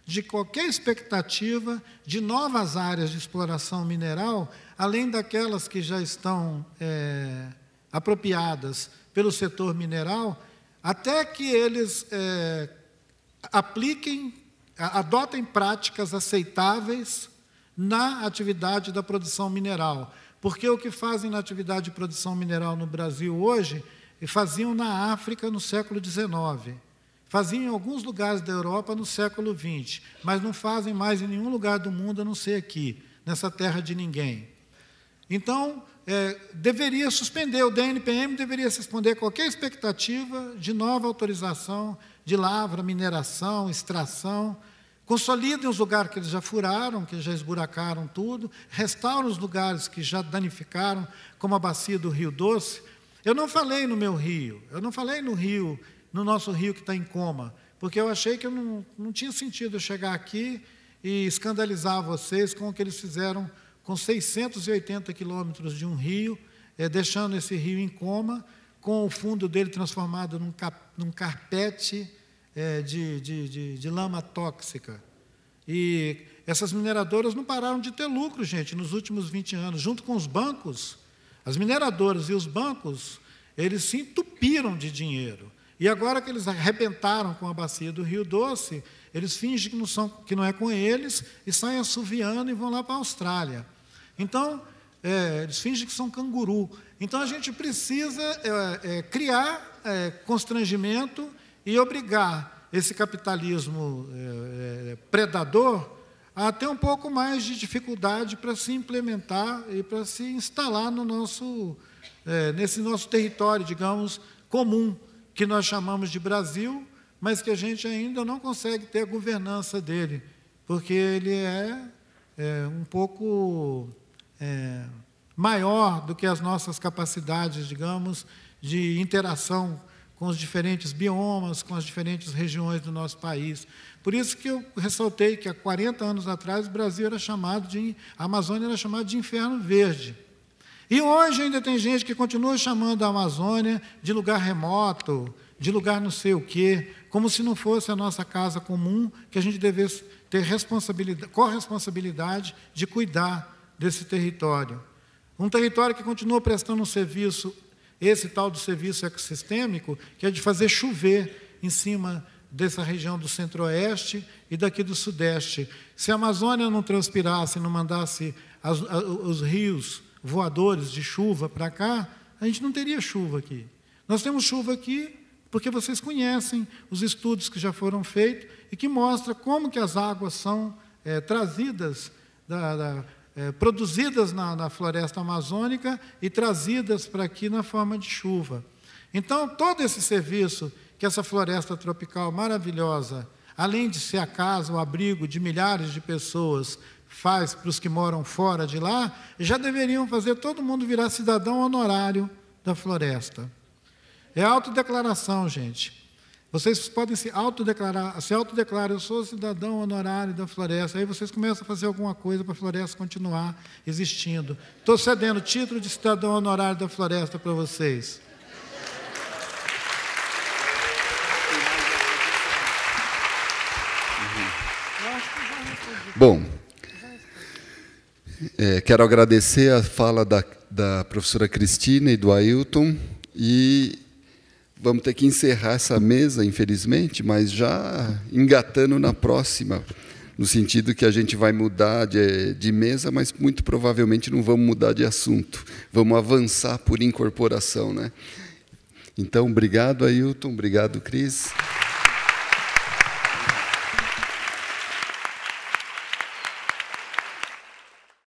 de qualquer expectativa de novas áreas de exploração mineral, além daquelas que já estão apropriadas pelo setor mineral, até que eles adotem práticas aceitáveis na atividade da produção mineral. Porque o que fazem na atividade de produção mineral no Brasil hoje, faziam na África no século XIX. Faziam em alguns lugares da Europa no século XX, mas não fazem mais em nenhum lugar do mundo, a não ser aqui, nessa terra de ninguém. Então, deveria suspender, o DNPM deveria suspender qualquer expectativa de nova autorização de lavra, mineração, extração. Consolidem os lugares que eles já furaram, que já esburacaram tudo, restaurem os lugares que já danificaram, como a bacia do Rio Doce. Eu não falei no meu rio, eu não falei no rio, no nosso rio que está em coma, porque eu achei que não tinha sentido eu chegar aqui e escandalizar vocês com o que eles fizeram com 680 quilômetros de um rio, deixando esse rio em coma, com o fundo dele transformado num carpete de lama tóxica. E essas mineradoras não pararam de ter lucro, gente, nos últimos 20 anos, junto com os bancos. As mineradoras e os bancos, eles se entupiram de dinheiro. E agora que eles arrebentaram com a bacia do Rio Doce, eles fingem que não é com eles e saem assoviando e vão lá para a Austrália. Então, eles fingem que são canguru. Então, a gente precisa criar constrangimento e obrigar esse capitalismo predador a ter um pouco mais de dificuldade para se implementar e para se instalar no nesse nosso território, digamos, comum, que nós chamamos de Brasil, mas que a gente ainda não consegue ter a governança dele, porque ele é um pouco maior do que as nossas capacidades, digamos, de interação com os diferentes biomas, com as diferentes regiões do nosso país. Por isso que eu ressaltei que há 40 anos atrás o Brasil era chamado a Amazônia era chamada de Inferno Verde. E hoje ainda tem gente que continua chamando a Amazônia de lugar remoto, de lugar não sei o quê, como se não fosse a nossa casa comum, que a gente devesse ter corresponsabilidade de cuidar desse território. Um território que continua prestando um serviço, esse tal do serviço ecossistêmico, que é de fazer chover em cima dessa região do centro-oeste e daqui do sudeste. Se a Amazônia não transpirasse, não mandasse os rios voadores de chuva para cá, a gente não teria chuva aqui. Nós temos chuva aqui porque vocês conhecem os estudos que já foram feitos e que mostram como que as águas são trazidas, produzidas na floresta amazônica e trazidas para aqui na forma de chuva. Então, todo esse serviço que essa floresta tropical maravilhosa, além de ser a casa, o abrigo de milhares de pessoas, faz para os que moram fora de lá, já deveriam fazer todo mundo virar cidadão honorário da floresta. É autodeclaração, gente. Vocês podem se autodeclarar, eu sou cidadão honorário da floresta, aí vocês começam a fazer alguma coisa para a floresta continuar existindo. Estou cedendo título de cidadão honorário da floresta para vocês. Bom, quero agradecer a fala da professora Cristina e do Ailton, e vamos ter que encerrar essa mesa, infelizmente, mas já engatando na próxima, no sentido que a gente vai mudar de mesa, mas muito provavelmente não vamos mudar de assunto. Vamos avançar por incorporação, né? Então, obrigado, Ailton, obrigado, Cris.